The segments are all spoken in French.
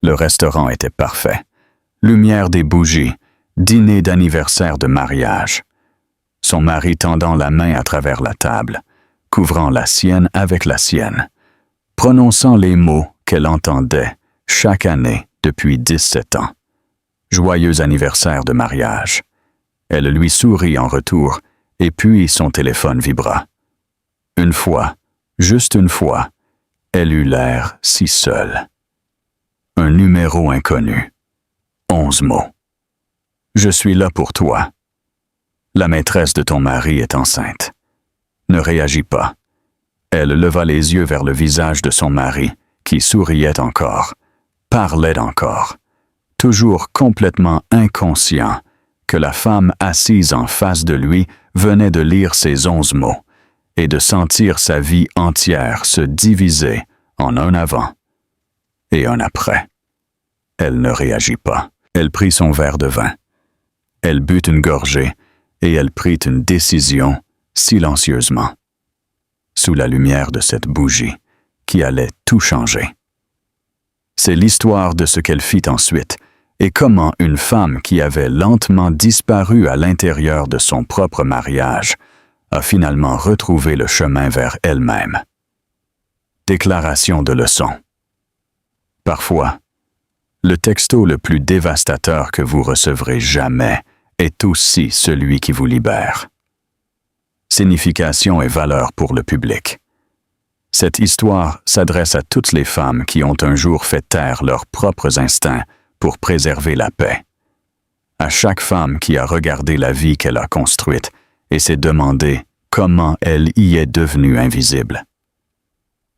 Le restaurant était parfait. Lumière des bougies, dîner d'anniversaire de mariage. Son mari tendant la main à travers la table, couvrant la sienne avec la sienne, prononçant les mots qu'elle entendait chaque année depuis 17 ans. Joyeux anniversaire de mariage. Elle lui sourit en retour, et puis son téléphone vibra. Une fois, juste une fois, elle eut l'air si seule. Un numéro inconnu. 11 mots. Je suis là pour toi. La maîtresse de ton mari est enceinte. Ne réagis pas. Elle leva les yeux vers le visage de son mari, qui souriait encore, parlait encore, toujours complètement inconscient que la femme assise en face de lui venait de lire ces 11 mots et de sentir sa vie entière se diviser en un avant et un après. Elle ne réagit pas. Elle prit son verre de vin. Elle but une gorgée et elle prit une décision silencieusement, sous la lumière de cette bougie qui allait tout changer. C'est l'histoire de ce qu'elle fit ensuite et comment une femme qui avait lentement disparu à l'intérieur de son propre mariage a finalement retrouvé le chemin vers elle-même. Déclaration de leçon. Parfois, le texto le plus dévastateur que vous recevrez jamais est aussi celui qui vous libère. Signification et valeur pour le public. Cette histoire s'adresse à toutes les femmes qui ont un jour fait taire leurs propres instincts pour préserver la paix. À chaque femme qui a regardé la vie qu'elle a construite et s'est demandé comment elle y est devenue invisible.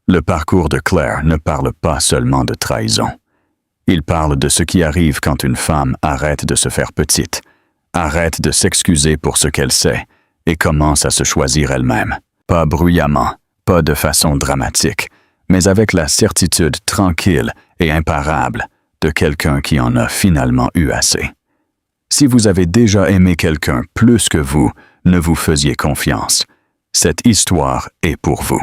Le parcours de Claire ne parle pas seulement de trahison. Il parle de ce qui arrive quand une femme arrête de se faire petite, arrête de s'excuser pour ce qu'elle sait et commence à se choisir elle-même. Pas bruyamment, pas de façon dramatique, mais avec la certitude tranquille et imparable de quelqu'un qui en a finalement eu assez. Si vous avez déjà aimé quelqu'un plus que vous ne vous faisiez confiance, cette histoire est pour vous.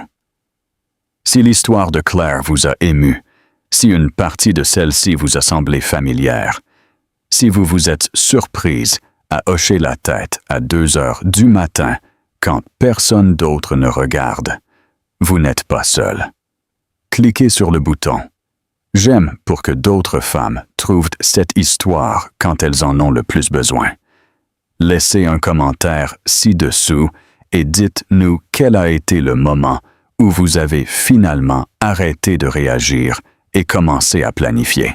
Si l'histoire de Claire vous a ému, si une partie de celle-ci vous a semblé familière, si vous vous êtes surprise à hocher la tête à 2 heures du matin quand personne d'autre ne regarde, vous n'êtes pas seul. Cliquez sur le bouton « J'aime » pour que d'autres femmes trouvent cette histoire quand elles en ont le plus besoin. Laissez un commentaire ci-dessous et dites-nous quel a été le moment où vous avez finalement arrêté de réagir et commencé à planifier.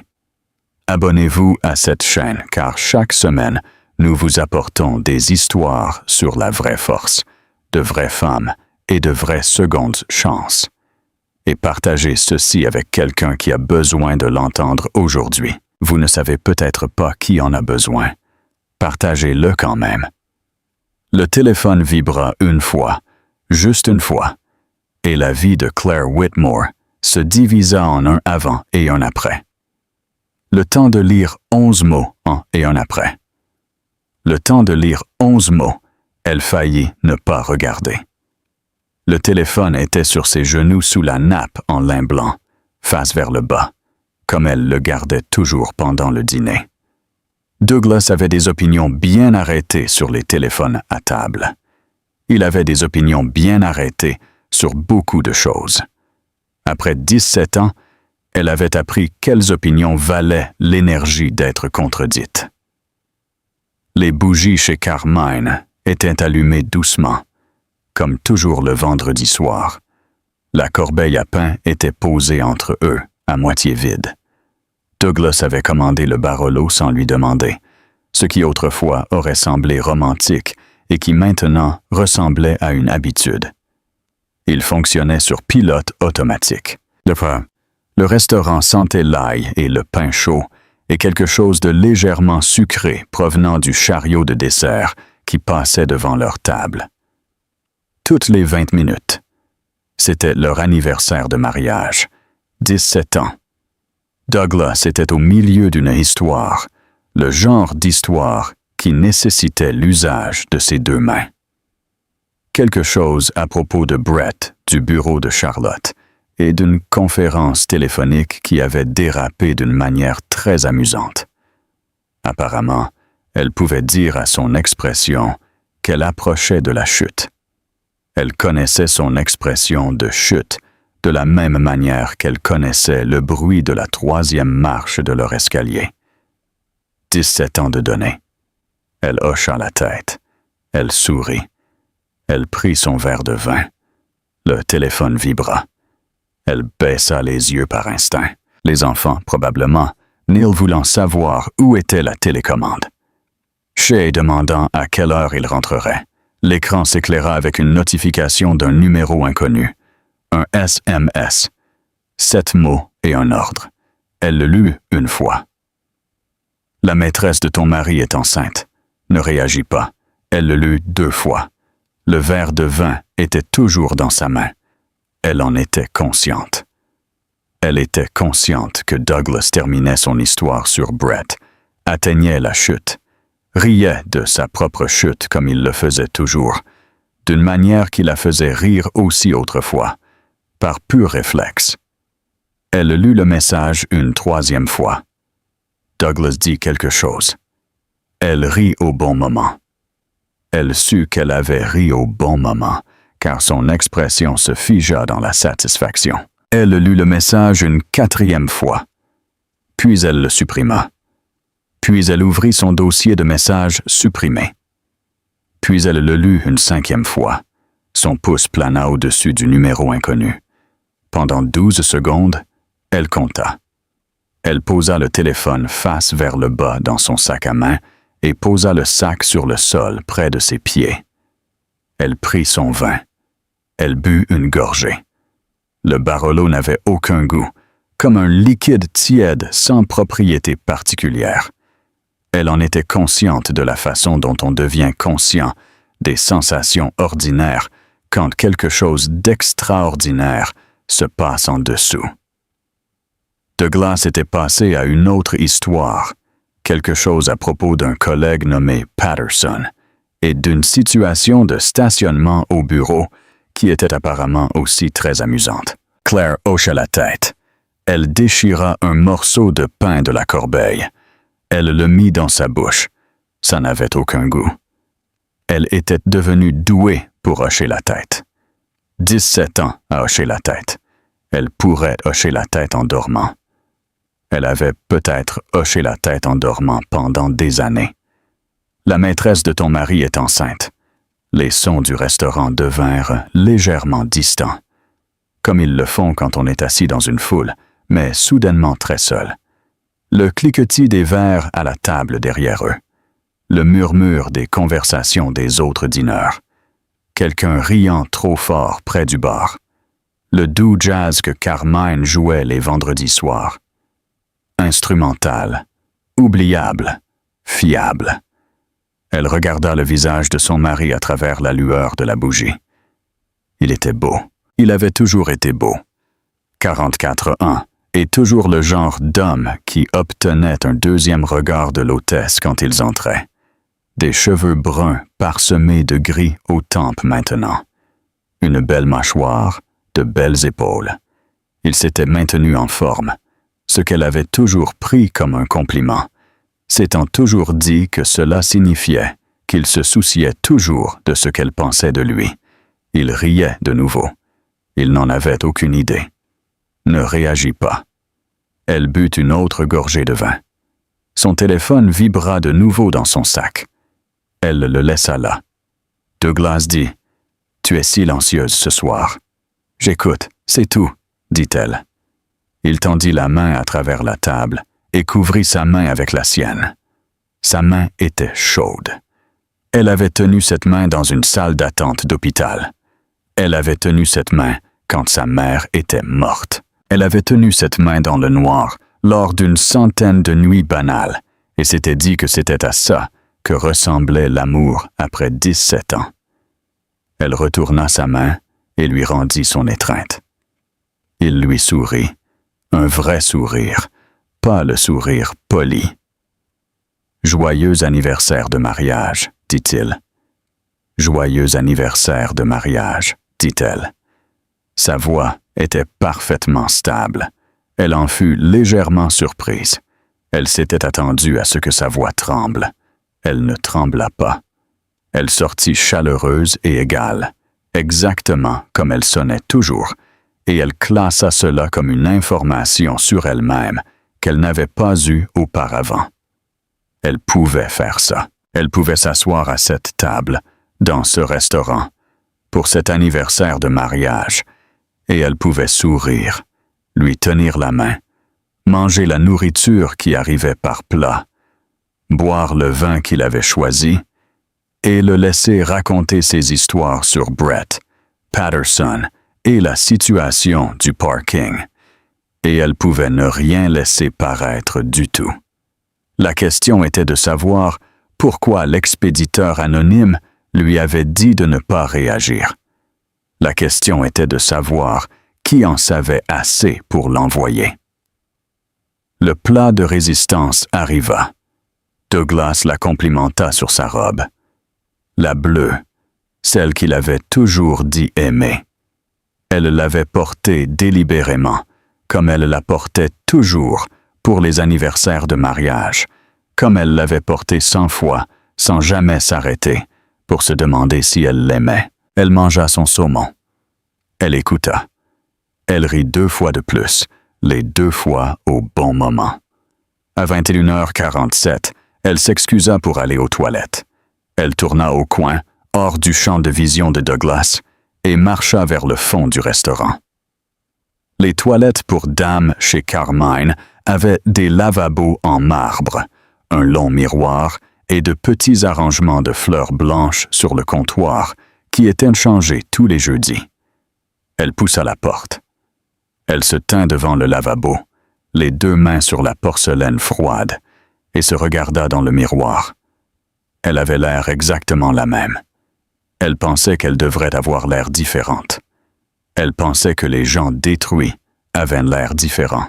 Abonnez-vous à cette chaîne car chaque semaine, nous vous apportons des histoires sur la vraie force, de vraies femmes et de vraies secondes chances. Et partagez ceci avec quelqu'un qui a besoin de l'entendre aujourd'hui. Vous ne savez peut-être pas qui en a besoin. Partagez-le quand même. Le téléphone vibra une fois, juste une fois, et la vie de Claire Whitmore se divisa en un avant et un après. Le temps de lire 11 mots en et un après. Le temps de lire 11 mots, elle faillit ne pas regarder. Le téléphone était sur ses genoux sous la nappe en lin blanc, face vers le bas, comme elle le gardait toujours pendant le dîner. Douglas avait des opinions bien arrêtées sur les téléphones à table. Il avait des opinions bien arrêtées sur beaucoup de choses. Après 17 ans, elle avait appris quelles opinions valaient l'énergie d'être contredites. Les bougies chez Carmine étaient allumées doucement, comme toujours le vendredi soir. La corbeille à pain était posée entre eux, à moitié vide. Douglas avait commandé le Barolo sans lui demander, ce qui autrefois aurait semblé romantique et qui maintenant ressemblait à une habitude. Il fonctionnait sur pilote automatique. Le restaurant sentait l'ail et le pain chaud et quelque chose de légèrement sucré provenant du chariot de dessert qui passait devant leur table. Toutes les 20 minutes. C'était leur anniversaire de mariage, 17 ans. Douglas était au milieu d'une histoire, le genre d'histoire qui nécessitait l'usage de ses 2 mains. Quelque chose à propos de Brett du bureau de Charlotte, et d'une conférence téléphonique qui avait dérapé d'une manière très amusante. Apparemment, elle pouvait dire à son expression qu'elle approchait de la chute. Elle connaissait son expression de chute de la même manière qu'elle connaissait le bruit de la 3e marche de leur escalier. 17 ans de données. Elle hocha la tête. Elle sourit. Elle prit son verre de vin. Le téléphone vibra. Elle baissa les yeux par instinct. Les enfants, probablement, Neil voulant savoir où était la télécommande. Shay demandant à quelle heure il rentrerait. L'écran s'éclaira avec une notification d'un numéro inconnu. Un SMS. 7 mots et un ordre. Elle le lut une fois. La maîtresse de ton mari est enceinte. Ne réagis pas. Elle le lut 2 fois. Le verre de vin était toujours dans sa main. Elle en était consciente. Elle était consciente que Douglas terminait son histoire sur Brett, atteignait la chute, riait de sa propre chute comme il le faisait toujours, d'une manière qui la faisait rire aussi autrefois, par pur réflexe. Elle lut le message une 3e fois. Douglas dit quelque chose. Elle rit au bon moment. Elle sut qu'elle avait ri au bon moment, car son expression se figea dans la satisfaction. Elle lut le message une 4e fois. Puis elle le supprima. Puis elle ouvrit son dossier de messages supprimés. Puis elle le lut une 5e fois. Son pouce plana au-dessus du numéro inconnu. Pendant 12 secondes, elle compta. Elle posa le téléphone face vers le bas dans son sac à main et posa le sac sur le sol près de ses pieds. Elle prit son vin. Elle but une gorgée. Le Barolo n'avait aucun goût, comme un liquide tiède sans propriété particulière. Elle en était consciente de la façon dont on devient conscient des sensations ordinaires quand quelque chose d'extraordinaire se passe en dessous. Douglas était passé à une autre histoire, quelque chose à propos d'un collègue nommé Patterson, et d'une situation de stationnement au bureau qui était apparemment aussi très amusante. Claire hocha la tête. Elle déchira un morceau de pain de la corbeille. Elle le mit dans sa bouche. Ça n'avait aucun goût. Elle était devenue douée pour hocher la tête. 17 ans à hocher la tête. Elle pourrait hocher la tête en dormant. Elle avait peut-être hoché la tête en dormant pendant des années. La maîtresse de ton mari est enceinte. Les sons du restaurant devinrent légèrement distants, comme ils le font quand on est assis dans une foule, mais soudainement très seul. Le cliquetis des verres à la table derrière eux. Le murmure des conversations des autres dîneurs. Quelqu'un riant trop fort près du bar. Le doux jazz que Carmine jouait les vendredis soirs. Instrumental, oubliable, fiable. Elle regarda le visage de son mari à travers la lueur de la bougie. Il était beau. Il avait toujours été beau. 44 ans, et toujours le genre d'homme qui obtenait un 2e regard de l'hôtesse quand ils entraient. Des cheveux bruns parsemés de gris aux tempes maintenant. Une belle mâchoire, de belles épaules. Il s'était maintenu en forme, ce qu'elle avait toujours pris comme un compliment, s'étant toujours dit que cela signifiait qu'il se souciait toujours de ce qu'elle pensait de lui. Il riait de nouveau. Il n'en avait aucune idée. Ne réagit pas. Elle but une autre gorgée de vin. Son téléphone vibra de nouveau dans son sac. Elle le laissa là. Douglas dit « Tu es silencieuse ce soir. »« J'écoute, c'est tout, » dit-elle. Il tendit la main à travers la table et couvrit sa main avec la sienne. Sa main était chaude. Elle avait tenu cette main dans une salle d'attente d'hôpital. Elle avait tenu cette main quand sa mère était morte. Elle avait tenu cette main dans le noir lors d'une centaine de nuits banales et s'était dit que c'était à ça que ressemblait l'amour après 17 ans. Elle retourna sa main et lui rendit son étreinte. Il lui sourit, un vrai sourire, pas le sourire poli. « Joyeux anniversaire de mariage », dit-il. « Joyeux anniversaire de mariage », dit-elle. Sa voix était parfaitement stable. Elle en fut légèrement surprise. Elle s'était attendue à ce que sa voix tremble. Elle ne trembla pas. Elle sortit chaleureuse et égale, exactement comme elle sonnait toujours, et elle classa cela comme une information sur elle-même qu'elle n'avait pas eue auparavant. Elle pouvait faire ça. Elle pouvait s'asseoir à cette table, dans ce restaurant, pour cet anniversaire de mariage, et elle pouvait sourire, lui tenir la main, manger la nourriture qui arrivait par plat, boire le vin qu'il avait choisi, et le laisser raconter ses histoires sur Brett, Patterson et la situation du parking. Et elle pouvait ne rien laisser paraître du tout. La question était de savoir pourquoi l'expéditeur anonyme lui avait dit de ne pas réagir. La question était de savoir qui en savait assez pour l'envoyer. Le plat de résistance arriva. Douglas la complimenta sur sa robe. La bleue, celle qu'il avait toujours dit aimer. Elle l'avait portée délibérément, comme elle la portait toujours pour les anniversaires de mariage, comme elle l'avait portée 100 fois, sans jamais s'arrêter, pour se demander si elle l'aimait. Elle mangea son saumon. Elle écouta. Elle rit 2 fois de plus, les 2 fois au bon moment. À 21h47, elle s'excusa pour aller aux toilettes. Elle tourna au coin, hors du champ de vision de Douglas, et marcha vers le fond du restaurant. Les toilettes pour dames chez Carmine avaient des lavabos en marbre, un long miroir et de petits arrangements de fleurs blanches sur le comptoir qui étaient changés tous les jeudis. Elle poussa la porte. Elle se tint devant le lavabo, les 2 mains sur la porcelaine froide, et se regarda dans le miroir. Elle avait l'air exactement la même. Elle pensait qu'elle devrait avoir l'air différente. Elle pensait que les gens détruits avaient l'air différent.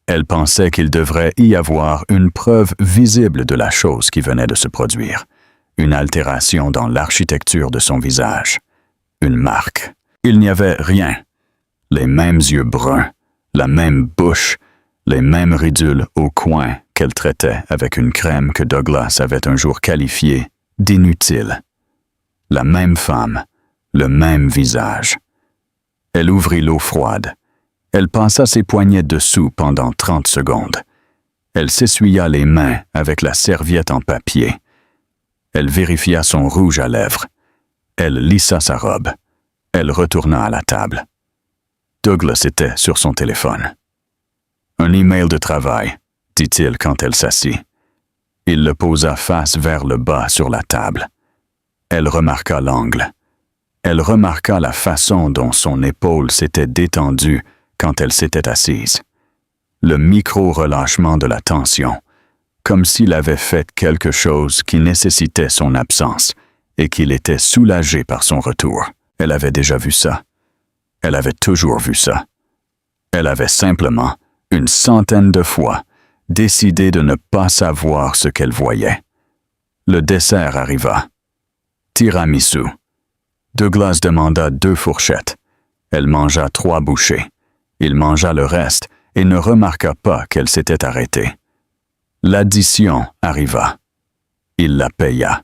Elle pensait qu'il devrait y avoir une preuve visible de la chose qui venait de se produire, une altération dans l'architecture de son visage, une marque. Il n'y avait rien. Les mêmes yeux bruns, la même bouche, les mêmes ridules au coin qu'elle traitait avec une crème que Douglas avait un jour qualifiée d'inutile. La même femme, le même visage. Elle ouvrit l'eau froide. Elle passa ses poignets dessous pendant 30 secondes. Elle s'essuya les mains avec la serviette en papier. Elle vérifia son rouge à lèvres. Elle lissa sa robe. Elle retourna à la table. Douglas était sur son téléphone. « Un email de travail », dit-il quand elle s'assit. Il le posa face vers le bas sur la table. Elle remarqua l'angle. Elle remarqua la façon dont son épaule s'était détendue quand elle s'était assise. Le micro-relâchement de la tension, comme s'il avait fait quelque chose qui nécessitait son absence et qu'il était soulagé par son retour. Elle avait déjà vu ça. Elle avait toujours vu ça. Elle avait simplement, 100 de fois, décidé de ne pas savoir ce qu'elle voyait. Le dessert arriva. Tiramisu. Douglas demanda 2 fourchettes. Elle mangea 3 bouchées. Il mangea le reste et ne remarqua pas qu'elle s'était arrêtée. L'addition arriva. Il la paya.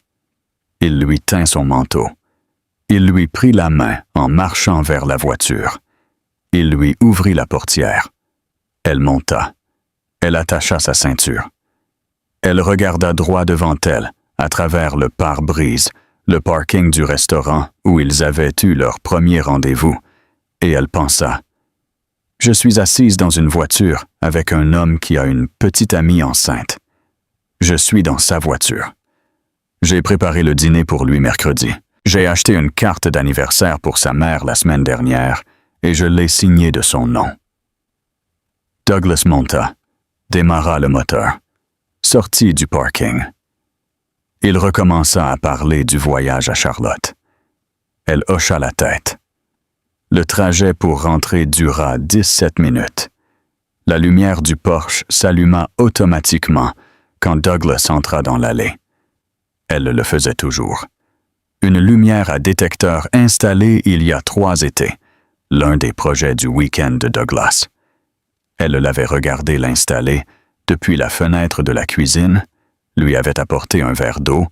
Il lui tint son manteau. Il lui prit la main en marchant vers la voiture. Il lui ouvrit la portière. Elle monta. Elle attacha sa ceinture. Elle regarda droit devant elle, à travers le pare-brise, le parking du restaurant où ils avaient eu leur premier rendez-vous, et elle pensa « Je suis assise dans une voiture avec un homme qui a une petite amie enceinte. Je suis dans sa voiture. J'ai préparé le dîner pour lui mercredi. J'ai acheté une carte d'anniversaire pour sa mère la semaine dernière et je l'ai signée de son nom. » Douglas monta, démarra le moteur, sortit du parking. Il recommença à parler du voyage à Charlotte. Elle hocha la tête. Le trajet pour rentrer dura 17 minutes. La lumière du Porsche s'alluma automatiquement quand Douglas entra dans l'allée. Elle le faisait toujours. Une lumière à détecteur installée il y a 3 étés. l'un des projets du week-end de Douglas. Elle l'avait regardé l'installer depuis la fenêtre de la cuisine, lui avait apporté un verre d'eau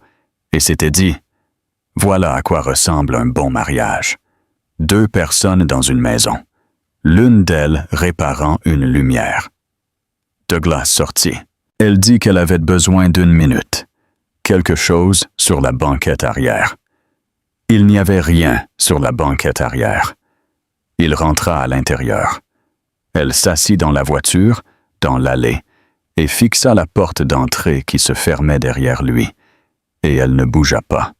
et s'était dit « Voilà à quoi ressemble un bon mariage. 2 personnes dans une maison, l'une d'elles réparant une lumière. » Douglas sortit. Elle dit qu'elle avait besoin d'1 minute. Quelque chose sur la banquette arrière. Il n'y avait rien sur la banquette arrière. Il rentra à l'intérieur. Elle s'assit dans la voiture, dans l'allée, et fixa la porte d'entrée qui se fermait derrière lui, et elle ne bougea pas.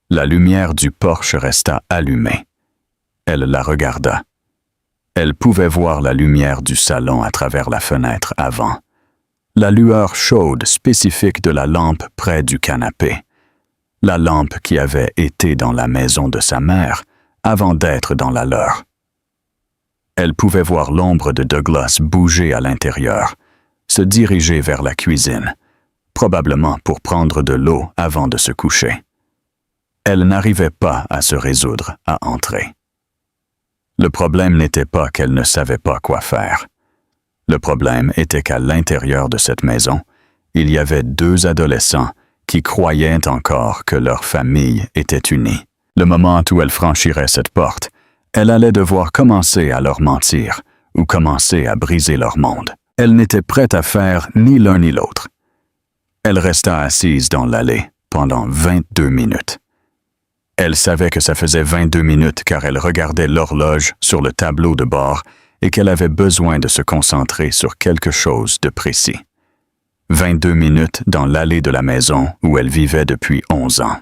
La lumière du porche resta allumée. Elle la regarda. Elle pouvait voir la lumière du salon à travers la fenêtre avant. La lueur chaude spécifique de la lampe près du canapé. La lampe qui avait été dans la maison de sa mère avant d'être dans la leur. Elle pouvait voir l'ombre de Douglas bouger à l'intérieur, se diriger vers la cuisine, probablement pour prendre de l'eau avant de se coucher. Elle n'arrivait pas à se résoudre à entrer. Le problème n'était pas qu'elle ne savait pas quoi faire. Le problème était qu'à l'intérieur de cette maison, il y avait 2 adolescents qui croyaient encore que leur famille était unie. Le moment où elle franchirait cette porte, elle allait devoir commencer à leur mentir ou commencer à briser leur monde. Elle n'était prête à faire ni l'un ni l'autre. Elle resta assise dans l'allée pendant 22 minutes. Elle savait que ça faisait 22 minutes car elle regardait l'horloge sur le tableau de bord et qu'elle avait besoin de se concentrer sur quelque chose de précis. 22 minutes dans l'allée de la maison où elle vivait depuis 11 ans.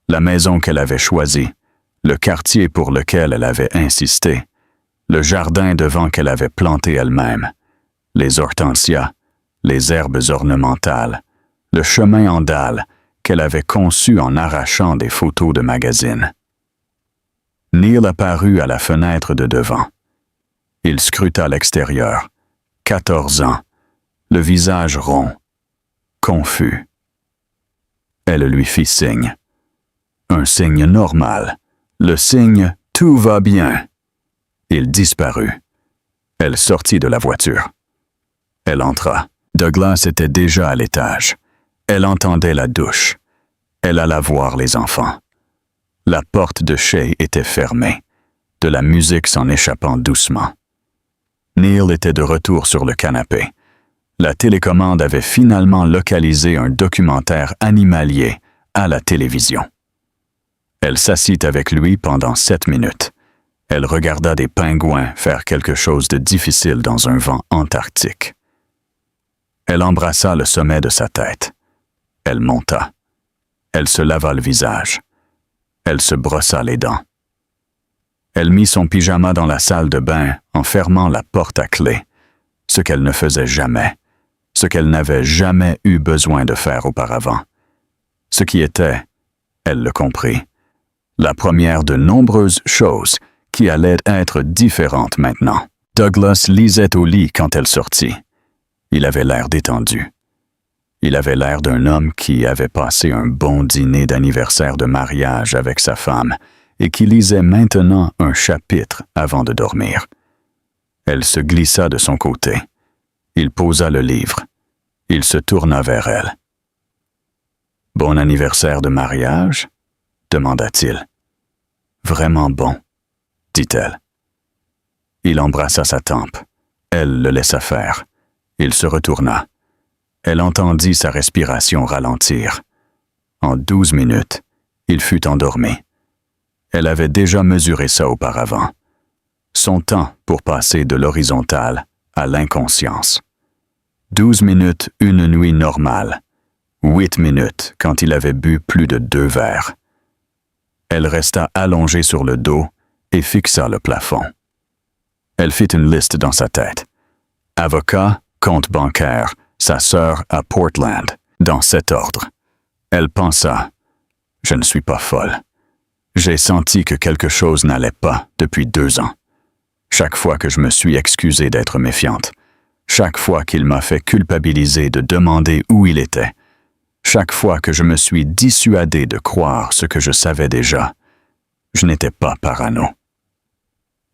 La maison qu'elle avait choisie, le quartier pour lequel elle avait insisté, le jardin devant qu'elle avait planté elle-même, les hortensias, les herbes ornementales, le chemin en dalles qu'elle avait conçu en arrachant des photos de magazines. Neil apparut à la fenêtre de devant. Il scruta l'extérieur. 14 ans, le visage rond, confus. Elle lui fit signe. Un signe normal, le signe « tout va bien ». Il disparut. Elle sortit de la voiture. Elle entra. Douglas était déjà à l'étage. Elle entendait la douche. Elle alla voir les enfants. La porte de Shay était fermée, de la musique s'en échappant doucement. Neil était de retour sur le canapé. La télécommande avait finalement localisé un documentaire animalier à la télévision. Elle s'assit avec lui pendant 7 minutes. Elle regarda des pingouins faire quelque chose de difficile dans un vent antarctique. Elle embrassa le sommet de sa tête. Elle monta. Elle se lava le visage. Elle se brossa les dents. Elle mit son pyjama dans la salle de bain en fermant la porte à clé, ce qu'elle ne faisait jamais, ce qu'elle n'avait jamais eu besoin de faire auparavant. Ce qui était, elle le comprit, la première de nombreuses choses qui allaient être différentes maintenant. Douglas lisait au lit quand elle sortit. Il avait l'air détendu. Il avait l'air d'un homme qui avait passé un bon dîner d'anniversaire de mariage avec sa femme et qui lisait maintenant un chapitre avant de dormir. Elle se glissa de son côté. Il posa le livre. Il se tourna vers elle. « Bon anniversaire de mariage ?» demanda-t-il. « Vraiment bon », dit-elle. Il embrassa sa tempe. Elle le laissa faire. Il se retourna. Elle entendit sa respiration ralentir. En 12 minutes, il fut endormi. Elle avait déjà mesuré ça auparavant. Son temps pour passer de l'horizontale à l'inconscience. 12 minutes une nuit normale. 8 minutes quand il avait bu plus de 2 verres. Elle resta allongée sur le dos et fixa le plafond. Elle fit une liste dans sa tête. Avocat, compte bancaire, sa sœur à Portland, dans cet ordre. Elle pensa, « Je ne suis pas folle. J'ai senti que quelque chose n'allait pas depuis 2 ans. Chaque fois que je me suis excusée d'être méfiante, chaque fois qu'il m'a fait culpabiliser de demander où il était, chaque fois que je me suis dissuadée de croire ce que je savais déjà, je n'étais pas parano. »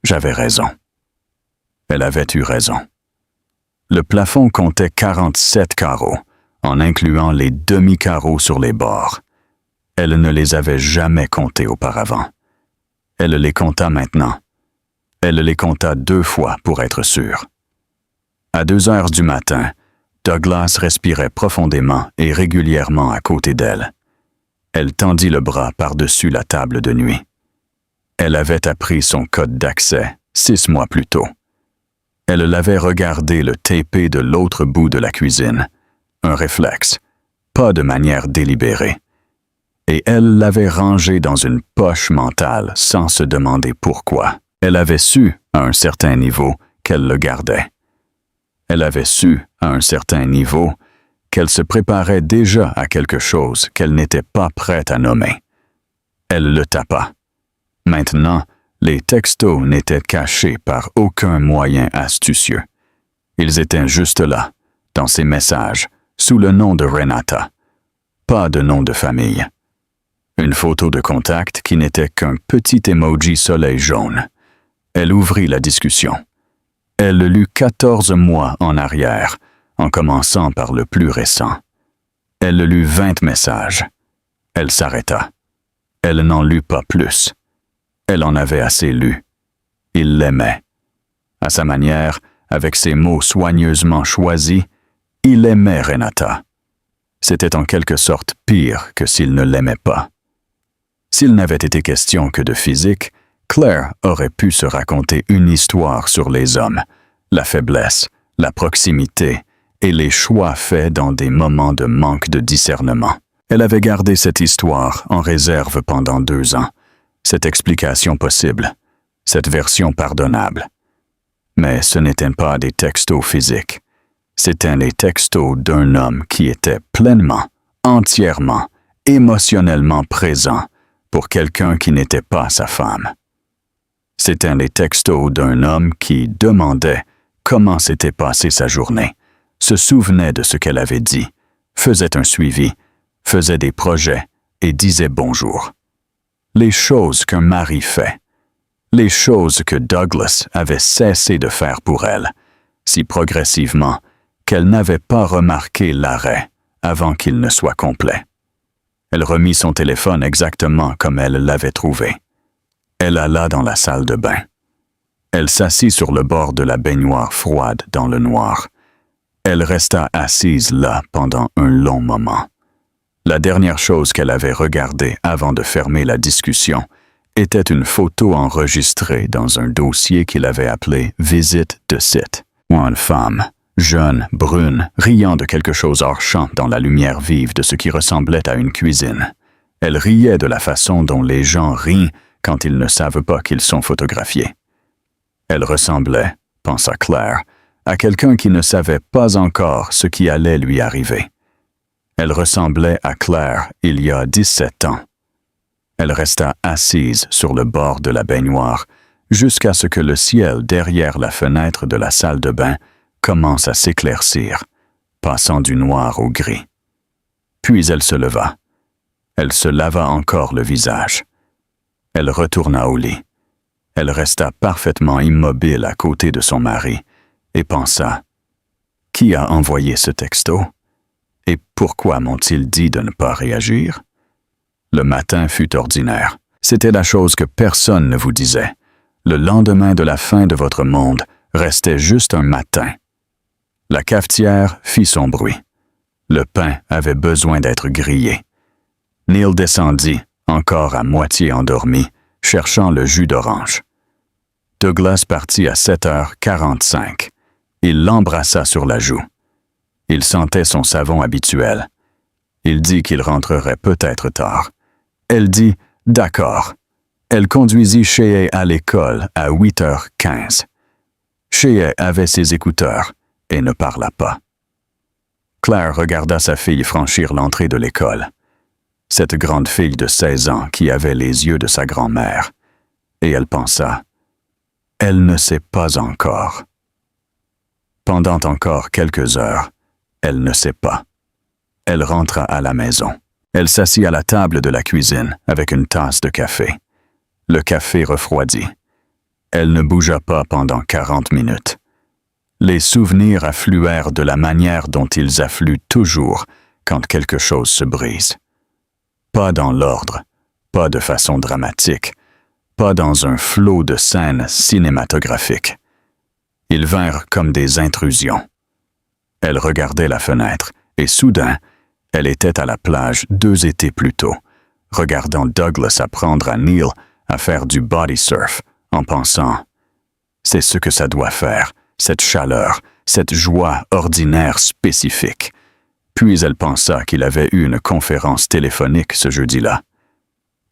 J'avais raison. Elle avait eu raison. Le plafond comptait 47 carreaux, en incluant les demi-carreaux sur les bords. Elle ne les avait jamais comptés auparavant. Elle les compta maintenant. Elle les compta 2 fois pour être sûre. À 2 heures du matin, Douglas respirait profondément et régulièrement à côté d'elle. Elle tendit le bras par-dessus la table de nuit. Elle avait appris son code d'accès 6 mois plus tôt. Elle l'avait regardé le taper de l'autre bout de la cuisine, un réflexe, pas de manière délibérée. Et elle l'avait rangé dans une poche mentale sans se demander pourquoi. Elle avait su, à un certain niveau, qu'elle le gardait. Elle avait su, à un certain niveau, qu'elle se préparait déjà à quelque chose qu'elle n'était pas prête à nommer. Elle le tapa. Maintenant, les textos n'étaient cachés par aucun moyen astucieux. Ils étaient juste là, dans ses messages, sous le nom de Renata. Pas de nom de famille. Une photo de contact qui n'était qu'un petit emoji soleil jaune. Elle ouvrit la discussion. Elle le lut 14 mois en arrière, en commençant par le plus récent. Elle lut 20 messages. Elle s'arrêta. Elle n'en lut pas plus. Elle en avait assez lu. Il l'aimait. À sa manière, avec ses mots soigneusement choisis, il aimait Renata. C'était en quelque sorte pire que s'il ne l'aimait pas. S'il n'avait été question que de physique, Claire aurait pu se raconter une histoire sur les hommes, la faiblesse, la proximité et les choix faits dans des moments de manque de discernement. Elle avait gardé cette histoire en réserve pendant 2 ans, cette explication possible, cette version pardonnable. Mais ce n'étaient pas des textos physiques. C'étaient les textos d'un homme qui était pleinement, entièrement, émotionnellement présent pour quelqu'un qui n'était pas sa femme. C'étaient les textos d'un homme qui demandait comment s'était passée sa journée, se souvenait de ce qu'elle avait dit, faisait un suivi, faisait des projets et disait bonjour. Les choses qu'un mari fait, les choses que Douglas avait cessé de faire pour elle, si progressivement qu'elle n'avait pas remarqué l'arrêt avant qu'il ne soit complet. Elle remit son téléphone exactement comme elle l'avait trouvé. Elle alla dans la salle de bain. Elle s'assit sur le bord de la baignoire froide dans le noir. Elle resta assise là pendant un long moment. La dernière chose qu'elle avait regardée avant de fermer la discussion était une photo enregistrée dans un dossier qu'il avait appelé « Visite de site », où une femme, jeune, brune, riant de quelque chose hors champ dans la lumière vive de ce qui ressemblait à une cuisine. Elle riait de la façon dont les gens rient quand ils ne savent pas qu'ils sont photographiés. Elle ressemblait, pensa Claire, à quelqu'un qui ne savait pas encore ce qui allait lui arriver. Elle ressemblait à Claire il y a 17 ans. Elle resta assise sur le bord de la baignoire jusqu'à ce que le ciel derrière la fenêtre de la salle de bain commence à s'éclaircir, passant du noir au gris. Puis elle se leva. Elle se lava encore le visage. Elle retourna au lit. Elle resta parfaitement immobile à côté de son mari et pensa « Qui a envoyé ce texto? Et pourquoi m'ont-ils dit de ne pas réagir? » Le matin fut ordinaire. C'était la chose que personne ne vous disait. Le lendemain de la fin de votre monde restait juste un matin. La cafetière fit son bruit. Le pain avait besoin d'être grillé. Neil descendit, encore à moitié endormi, cherchant le jus d'orange. Douglas partit à 7h45. Il l'embrassa sur la joue. Il sentait son savon habituel. Il dit qu'il rentrerait peut-être tard. Elle dit « D'accord ». Elle conduisit Shea à l'école à 8h15. Shea avait ses écouteurs et ne parla pas. Claire regarda sa fille franchir l'entrée de l'école. Cette grande fille de 16 ans qui avait les yeux de sa grand-mère. Et elle pensa « Elle ne sait pas encore ». Pendant encore quelques heures, elle ne sait pas. Elle rentra à la maison. Elle s'assit à la table de la cuisine avec une tasse de café. Le café refroidit. Elle ne bougea pas pendant 40 minutes. Les souvenirs affluèrent de la manière dont ils affluent toujours quand quelque chose se brise. Pas dans l'ordre, pas de façon dramatique, pas dans un flot de scènes cinématographiques. Ils vinrent comme des intrusions. Elle regardait la fenêtre, et soudain, elle était à la plage 2 étés plus tôt, regardant Douglas apprendre à Neil à faire du body surf, en pensant « C'est ce que ça doit faire, cette chaleur, cette joie ordinaire spécifique. » Puis elle pensa qu'il avait eu une conférence téléphonique ce jeudi-là.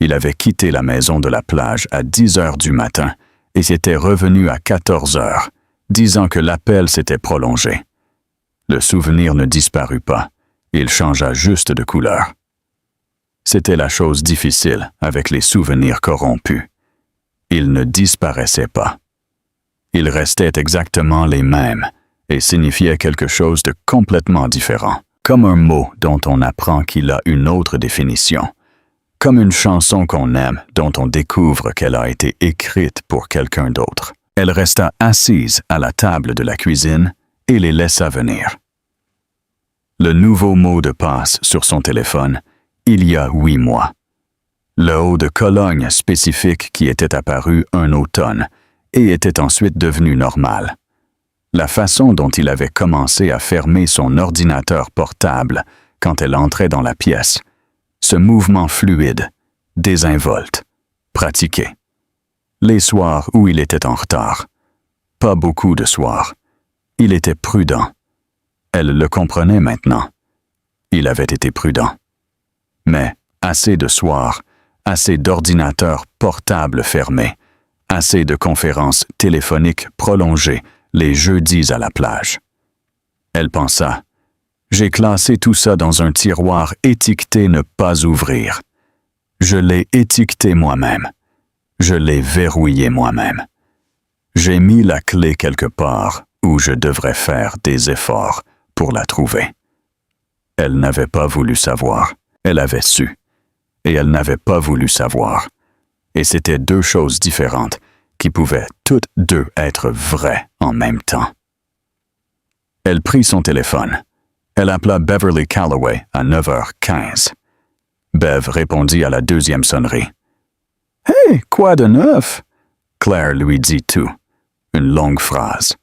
Il avait quitté la maison de la plage à 10 heures du matin et s'était revenu à 14 heures, disant que l'appel s'était prolongé. Le souvenir ne disparut pas, il changea juste de couleur. C'était la chose difficile avec les souvenirs corrompus. Ils ne disparaissaient pas. Ils restaient exactement les mêmes et signifiaient quelque chose de complètement différent, comme un mot dont on apprend qu'il a une autre définition, comme une chanson qu'on aime dont on découvre qu'elle a été écrite pour quelqu'un d'autre. Elle resta assise à la table de la cuisine et les laissa venir. Le nouveau mot de passe sur son téléphone, il y a 8 mois. Le haut de Cologne spécifique qui était apparu un automne et était ensuite devenu normal. La façon dont il avait commencé à fermer son ordinateur portable quand elle entrait dans la pièce. Ce mouvement fluide, désinvolte, pratiqué. Les soirs où il était en retard. Pas beaucoup de soirs. Il était prudent. Elle le comprenait maintenant. Il avait été prudent. Mais assez de soirs, assez d'ordinateurs portables fermés, assez de conférences téléphoniques prolongées les jeudis à la plage. Elle pensa, « J'ai classé tout ça dans un tiroir étiqueté ne pas ouvrir. Je l'ai étiqueté moi-même. Je l'ai verrouillé moi-même. J'ai mis la clé quelque part où je devrais faire des efforts pour la trouver. » Elle n'avait pas voulu savoir. Elle avait su. Et elle n'avait pas voulu savoir. Et c'était 2 choses différentes qui pouvaient toutes 2 être vraies en même temps. Elle prit son téléphone. Elle appela Beverly Calloway à 9h15. Bev répondit à la 2e sonnerie. « Hey, quoi de neuf? » Claire lui dit tout. Une longue phrase.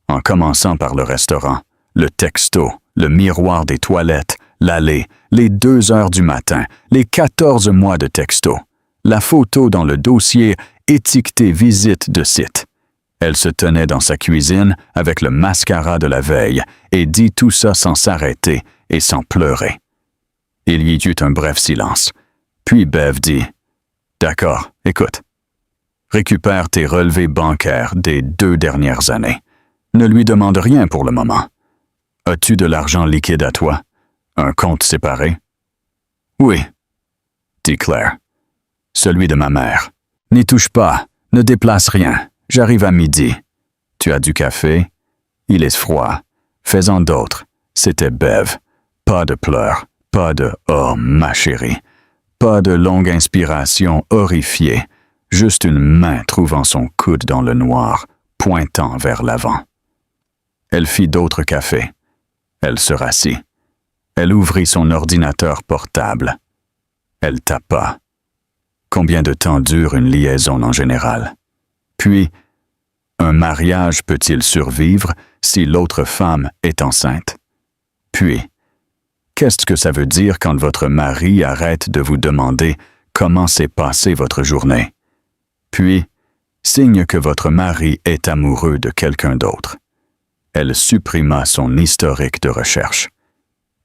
En commençant par le restaurant, le texto, le miroir des toilettes, l'allée, les 2 heures du matin, les 14 mois de texto, la photo dans le dossier étiqueté visite de site. Elle se tenait dans sa cuisine avec le mascara de la veille et dit tout ça sans s'arrêter et sans pleurer. Il y eut un bref silence. Puis Bev dit « D'accord, écoute. Récupère tes relevés bancaires des 2 dernières années. Ne lui demande rien pour le moment. As-tu de l'argent liquide à toi? Un compte séparé? »« Oui, » dit Claire. « Celui de ma mère. N'y touche pas, ne déplace rien. J'arrive à midi. Tu as du café? Il est froid. Fais-en d'autres. » C'était Bev. Pas de pleurs, pas de « oh, ma chérie », pas de longue inspiration horrifiée, juste une main trouvant son coude dans le noir, pointant vers l'avant. Elle fit d'autres cafés. Elle se rassit. Elle ouvrit son ordinateur portable. Elle tapa. Combien de temps dure une liaison en général? Puis, un mariage peut-il survivre si l'autre femme est enceinte? Puis, qu'est-ce que ça veut dire quand votre mari arrête de vous demander comment s'est passée votre journée? Puis, signe que votre mari est amoureux de quelqu'un d'autre. Elle supprima son historique de recherche.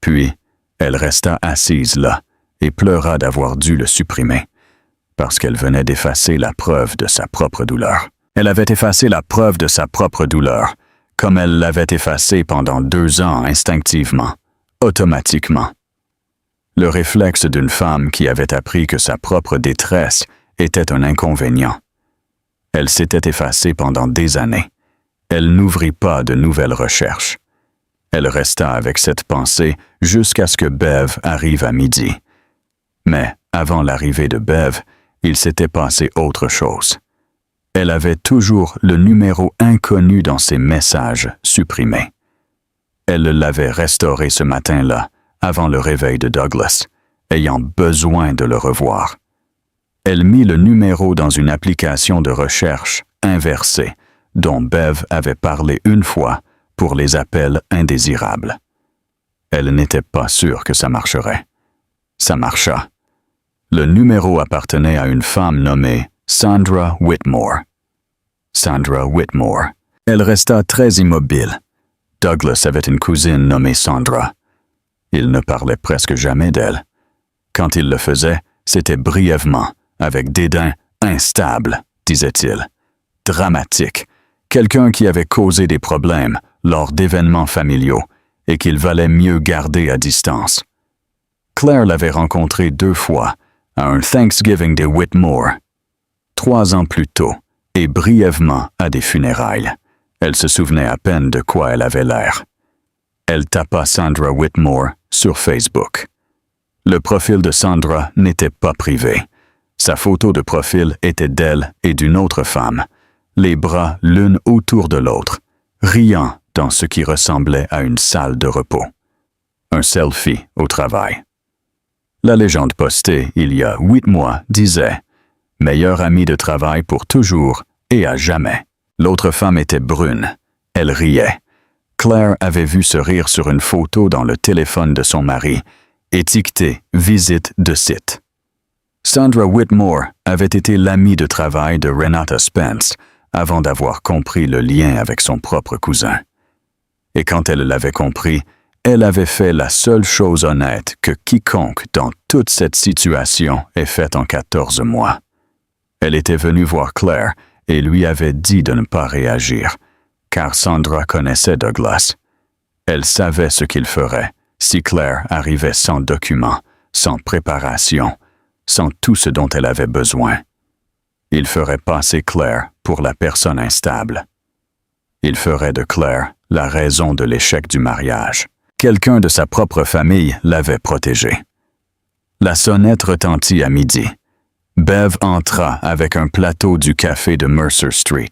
Puis, elle resta assise là et pleura d'avoir dû le supprimer, parce qu'elle venait d'effacer la preuve de sa propre douleur. Elle avait effacé la preuve de sa propre douleur, comme elle l'avait effacée pendant 2 ans instinctivement, automatiquement. Le réflexe d'une femme qui avait appris que sa propre détresse était un inconvénient. Elle s'était effacée pendant des années. Elle n'ouvrit pas de nouvelles recherches. Elle resta avec cette pensée jusqu'à ce que Bev arrive à midi. Mais avant l'arrivée de Bev, il s'était passé autre chose. Elle avait toujours le numéro inconnu dans ses messages supprimés. Elle l'avait restauré ce matin-là, avant le réveil de Douglas, ayant besoin de le revoir. Elle mit le numéro dans une application de recherche inversée, dont Bev avait parlé une fois pour les appels indésirables. Elle n'était pas sûre que ça marcherait. Ça marcha. Le numéro appartenait à une femme nommée Sandra Whitmore. Sandra Whitmore. Elle resta très immobile. Douglas avait une cousine nommée Sandra. Il ne parlait presque jamais d'elle. Quand il le faisait, c'était brièvement, avec dédain instable, disait-il. Dramatique. Quelqu'un qui avait causé des problèmes lors d'événements familiaux et qu'il valait mieux garder à distance. Claire l'avait rencontré 2 fois, à un Thanksgiving des Whitmore, 3 ans plus tôt, et brièvement à des funérailles. Elle se souvenait à peine de quoi elle avait l'air. Elle tapa Sandra Whitmore sur Facebook. Le profil de Sandra n'était pas privé. Sa photo de profil était d'elle et d'une autre femme, les bras l'une autour de l'autre, riant dans ce qui ressemblait à une salle de repos. Un selfie au travail. La légende postée il y a 8 mois disait « Meilleure amie de travail pour toujours et à jamais ». L'autre femme était brune. Elle riait. Claire avait vu ce rire sur une photo dans le téléphone de son mari, étiquetée « Visite de site ». Sandra Whitmore avait été l'amie de travail de Renata Spence avant d'avoir compris le lien avec son propre cousin. Et quand elle l'avait compris, elle avait fait la seule chose honnête que quiconque dans toute cette situation ait faite en 14 mois. Elle était venue voir Claire et lui avait dit de ne pas réagir, car Sandra connaissait Douglas. Elle savait ce qu'il ferait si Claire arrivait sans document, sans préparation, sans tout ce dont elle avait besoin. Il ferait passer Claire pour la personne instable. Il ferait de Claire la raison de l'échec du mariage. Quelqu'un de sa propre famille l'avait protégée. La sonnette retentit à midi. Bev entra avec un plateau du café de Mercer Street,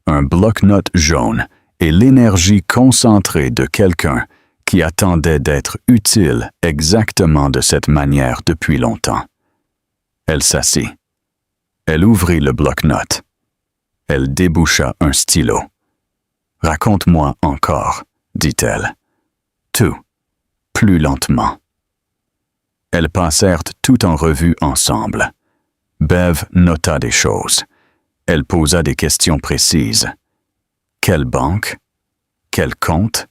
un bloc-notes jaune et l'énergie concentrée de quelqu'un qui attendait d'être utile exactement de cette manière depuis longtemps. Elle s'assit. Elle ouvrit le bloc-notes. Elle déboucha un stylo. « Raconte-moi encore, » dit-elle. Tout, plus lentement. Elles passèrent tout en revue ensemble. Bev nota des choses. Elle posa des questions précises. Quelle banque? Quel compte?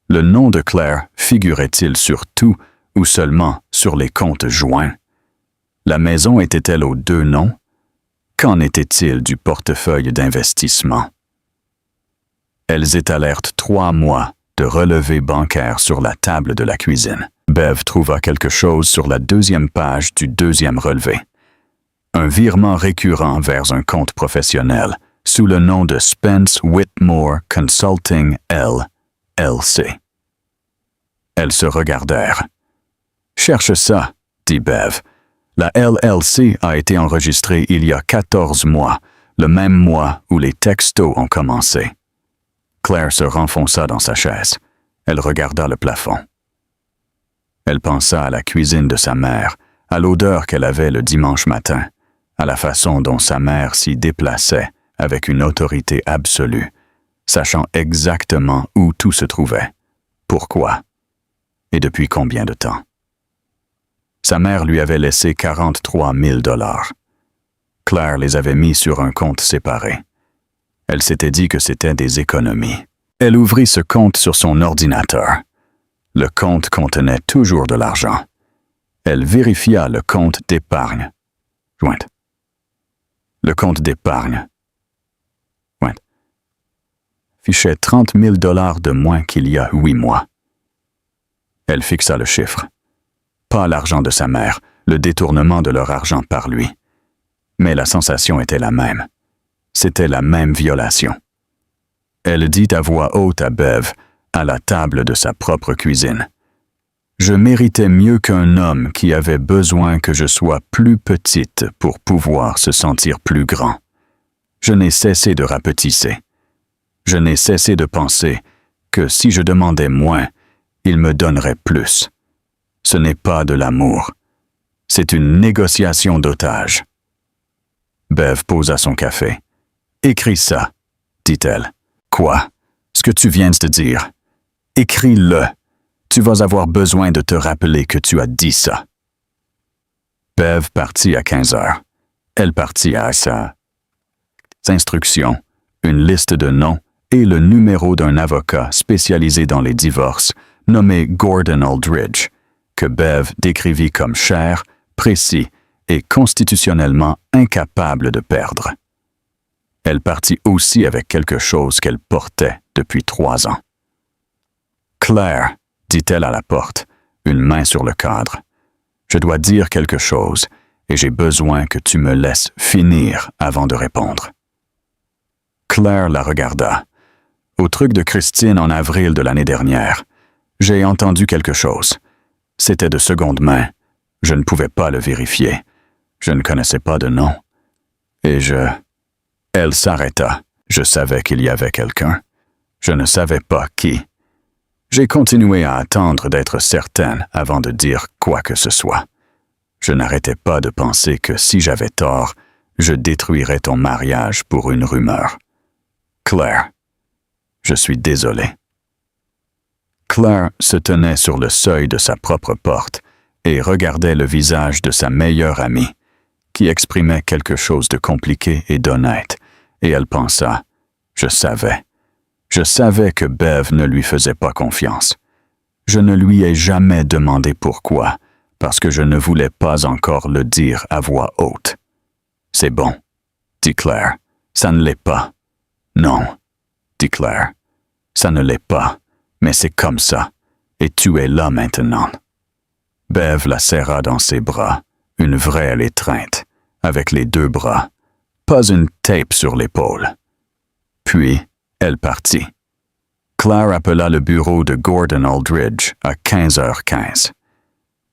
Le nom de Claire figurait-il sur tout ou seulement sur les comptes joints? La maison était-elle aux 2 noms? Qu'en était-il du portefeuille d'investissement? Elles étalèrent 3 mois de relevés bancaires sur la table de la cuisine. Bev trouva quelque chose sur la 2e page du 2e relevé. Un virement récurrent vers un compte professionnel sous le nom de Spence Whitmore Consulting LLC. Elles se regardèrent. « Cherche ça, » dit Bev. La LLC a été enregistrée il y a 14 mois, le même mois où les textos ont commencé. Claire se renfonça dans sa chaise. Elle regarda le plafond. Elle pensa à la cuisine de sa mère, à l'odeur qu'elle avait le dimanche matin, à la façon dont sa mère s'y déplaçait avec une autorité absolue, sachant exactement où tout se trouvait, pourquoi et depuis combien de temps. Sa mère lui avait laissé 43 000 $. Claire les avait mis sur un compte séparé. Elle s'était dit que c'était des économies. Elle ouvrit ce compte sur son ordinateur. Le compte contenait toujours de l'argent. Elle vérifia le compte d'épargne. Jointe. Le compte d'épargne. Jointe. Fichait 30 000 $ de moins qu'il y a 8 mois. Elle fixa le chiffre. Pas l'argent de sa mère, le détournement de leur argent par lui. Mais la sensation était la même. C'était la même violation. Elle dit à voix haute à Bev, à la table de sa propre cuisine. « Je méritais mieux qu'un homme qui avait besoin que je sois plus petite pour pouvoir se sentir plus grand. Je n'ai cessé de rapetisser. Je n'ai cessé de penser que si je demandais moins, il me donnerait plus. Ce n'est pas de l'amour. C'est une négociation d'otages. Bev posa son café. « Écris ça, » dit-elle. « Quoi? Ce que tu viens de dire. Écris-le. Tu vas avoir besoin de te rappeler que tu as dit ça. » Bev partit à 15 heures. Elle partit à sa instructions, une liste de noms et le numéro d'un avocat spécialisé dans les divorces, nommé Gordon Aldridge, que Bev décrivit comme cher, précis et constitutionnellement incapable de perdre. Elle partit aussi avec quelque chose qu'elle portait depuis 3 ans. « Claire, » dit-elle à la porte, une main sur le cadre, « je dois dire quelque chose et j'ai besoin que tu me laisses finir avant de répondre. » Claire la regarda. « Au truc de Christine en avril de l'année dernière, j'ai entendu quelque chose. C'était de seconde main. Je ne pouvais pas le vérifier. Je ne connaissais pas de nom. Et Elle s'arrêta. Je savais qu'il y avait quelqu'un. Je ne savais pas qui. J'ai continué à attendre d'être certaine avant de dire quoi que ce soit. Je n'arrêtais pas de penser que si j'avais tort, je détruirais ton mariage pour une rumeur. Claire, je suis désolé. » Claire se tenait sur le seuil de sa propre porte et regardait le visage de sa meilleure amie, qui exprimait quelque chose de compliqué et d'honnête, et elle pensa, « Je savais que Bev ne lui faisait pas confiance. Je ne lui ai jamais demandé pourquoi, parce que je ne voulais pas encore le dire à voix haute. »« C'est bon, » dit Claire, « ça ne l'est pas. »« Non, » dit Claire, « ça ne l'est pas, mais c'est comme ça, et tu es là maintenant. » Bev la serra dans ses bras, une vraie étreinte, avec les 2 bras, pas une tape sur l'épaule. Puis, elle partit. Claire appela le bureau de Gordon Aldridge à 15h15.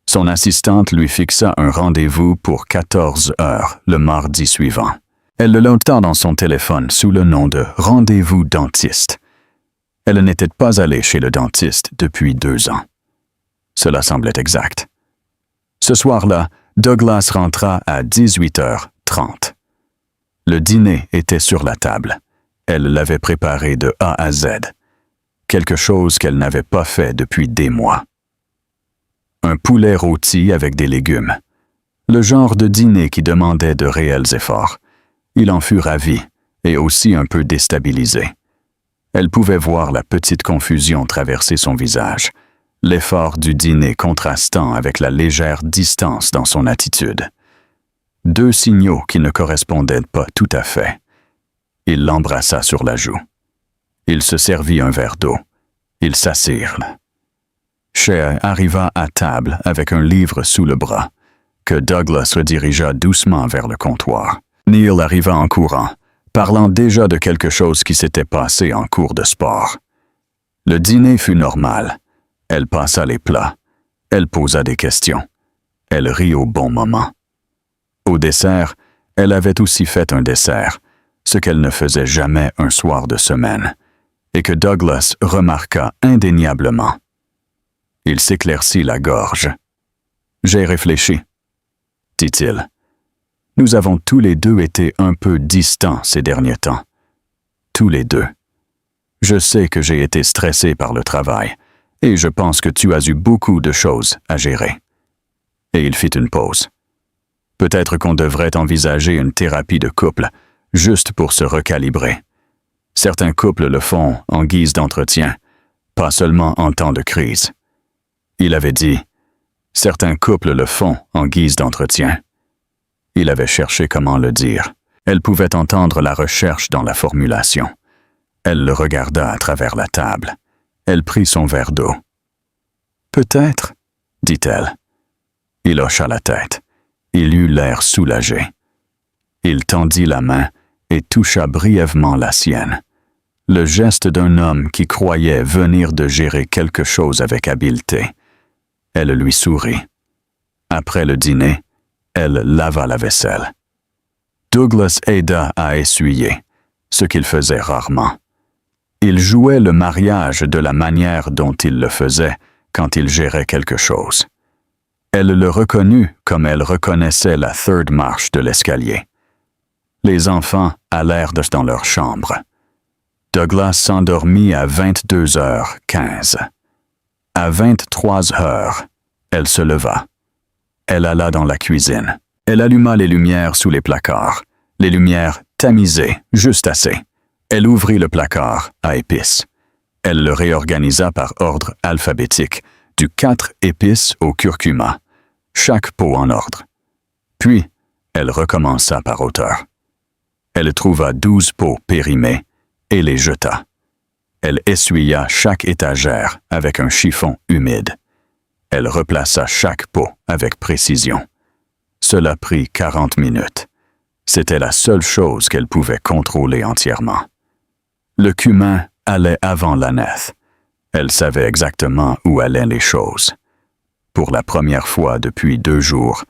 Son assistante lui fixa un rendez-vous pour 14 heures le mardi suivant. Elle le nota dans son téléphone sous le nom de « rendez-vous dentiste ». Elle n'était pas allée chez le dentiste depuis 2 ans. Cela semblait exact. Ce soir-là, Douglas rentra à 18h30. Le dîner était sur la table. Elle l'avait préparé de A à Z. Quelque chose qu'elle n'avait pas fait depuis des mois. Un poulet rôti avec des légumes. Le genre de dîner qui demandait de réels efforts. Il en fut ravi et aussi un peu déstabilisé. Elle pouvait voir la petite confusion traverser son visage, l'effort du dîner contrastant avec la légère distance dans son attitude. 2 signaux qui ne correspondaient pas tout à fait. Il l'embrassa sur la joue. Il se servit un verre d'eau. Ils s'assirent. Shea arriva à table avec un livre sous le bras, que Douglas redirigea doucement vers le comptoir. Neil arriva en courant, parlant déjà de quelque chose qui s'était passé en cours de sport. Le dîner fut normal. Elle passa les plats. Elle posa des questions. Elle rit au bon moment. Au dessert, elle avait aussi fait un dessert, ce qu'elle ne faisait jamais un soir de semaine, et que Douglas remarqua indéniablement. Il s'éclaircit la gorge. « J'ai réfléchi, » dit-il. « Nous avons tous les 2 été un peu distants ces derniers temps. Tous les 2. Je sais que j'ai été stressé par le travail, et je pense que tu as eu beaucoup de choses à gérer. » Et il fit une pause. « Peut-être qu'on devrait envisager une thérapie de couple, juste pour se recalibrer. Certains couples le font en guise d'entretien, pas seulement en temps de crise. » Il avait dit, « Certains couples le font en guise d'entretien. » Il avait cherché comment le dire. Elle pouvait entendre la recherche dans la formulation. Elle le regarda à travers la table. Elle prit son verre d'eau. « Peut-être, » dit-elle. Il hocha la tête. Il eut l'air soulagé. Il tendit la main et toucha brièvement la sienne. Le geste d'un homme qui croyait venir de gérer quelque chose avec habileté. Elle lui sourit. Après le dîner, elle lava la vaisselle. Douglas aida à essuyer, ce qu'il faisait rarement. Il jouait le mariage de la manière dont il le faisait quand il gérait quelque chose. Elle le reconnut comme elle reconnaissait la third marche de l'escalier. Les enfants allèrent dans leur chambre. Douglas s'endormit à 22h15. À 23h, elle se leva. Elle alla dans la cuisine. Elle alluma les lumières sous les placards, les lumières tamisées, juste assez. Elle ouvrit le placard à épices. Elle le réorganisa par ordre alphabétique, du 4 épices au curcuma, chaque pot en ordre. Puis, elle recommença par hauteur. Elle trouva 12 pots périmés et les jeta. Elle essuya chaque étagère avec un chiffon humide. Elle replaça chaque pot avec précision. Cela prit 40 minutes. C'était la seule chose qu'elle pouvait contrôler entièrement. Le cumin allait avant l'âneth. Elle savait exactement où allaient les choses. Pour la première fois depuis 2 jours,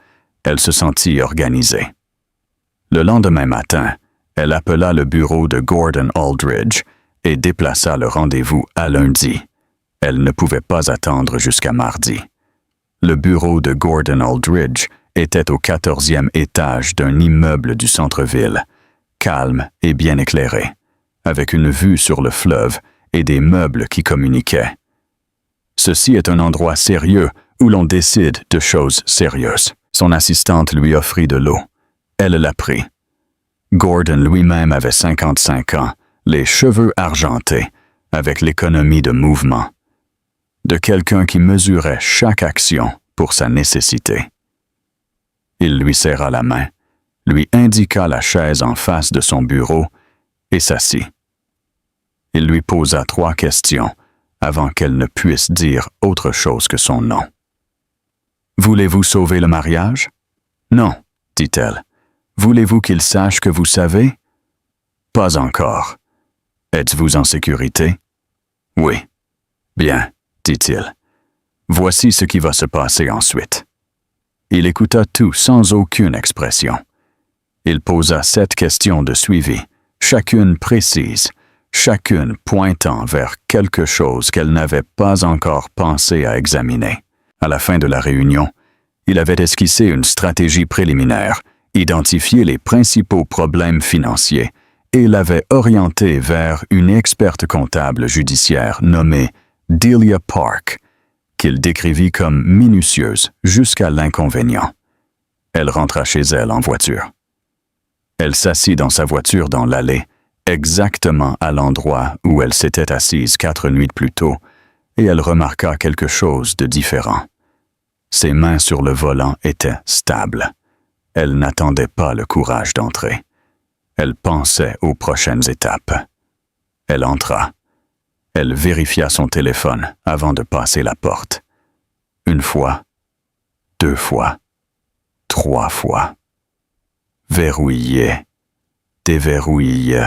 elle se sentit organisée. Le lendemain matin, elle appela le bureau de Gordon Aldridge et déplaça le rendez-vous à lundi. Elle ne pouvait pas attendre jusqu'à mardi. Le bureau de Gordon Aldridge était au 14e étage d'un immeuble du centre-ville, calme et bien éclairé, avec une vue sur le fleuve et des meubles qui communiquaient. Ceci est un endroit sérieux où l'on décide de choses sérieuses. Son assistante lui offrit de l'eau. Elle la prit. Gordon lui-même avait 55 ans, les cheveux argentés, avec l'économie de mouvement, de quelqu'un qui mesurait chaque action pour sa nécessité. Il lui serra la main, lui indiqua la chaise en face de son bureau et s'assit. Il lui posa 3 questions avant qu'elle ne puisse dire autre chose que son nom. « Voulez-vous sauver le mariage? »« Non, dit-elle. »« Voulez-vous qu'il sache que vous savez? »« Pas encore. »« Êtes-vous en sécurité? »« Oui. »« Bien, dit-il. Voici ce qui va se passer ensuite. » Il écouta tout sans aucune expression. Il posa 7 questions de suivi, chacune précise, chacune pointant vers quelque chose qu'elle n'avait pas encore pensé à examiner. À la fin de la réunion, il avait esquissé une stratégie préliminaire, identifié les principaux problèmes financiers et l'avait orientée vers une experte comptable judiciaire nommée Delia Park, qu'il décrivit comme minutieuse jusqu'à l'inconvénient. Elle rentra chez elle en voiture. Elle s'assit dans sa voiture dans l'allée, exactement à l'endroit où elle s'était assise 4 nuits plus tôt, et elle remarqua quelque chose de différent. Ses mains sur le volant étaient stables. Elle n'attendait pas le courage d'entrer. Elle pensait aux prochaines étapes. Elle entra. Elle vérifia son téléphone avant de passer la porte. 1 fois, 2 fois, 3 fois. Verrouillé, déverrouillé,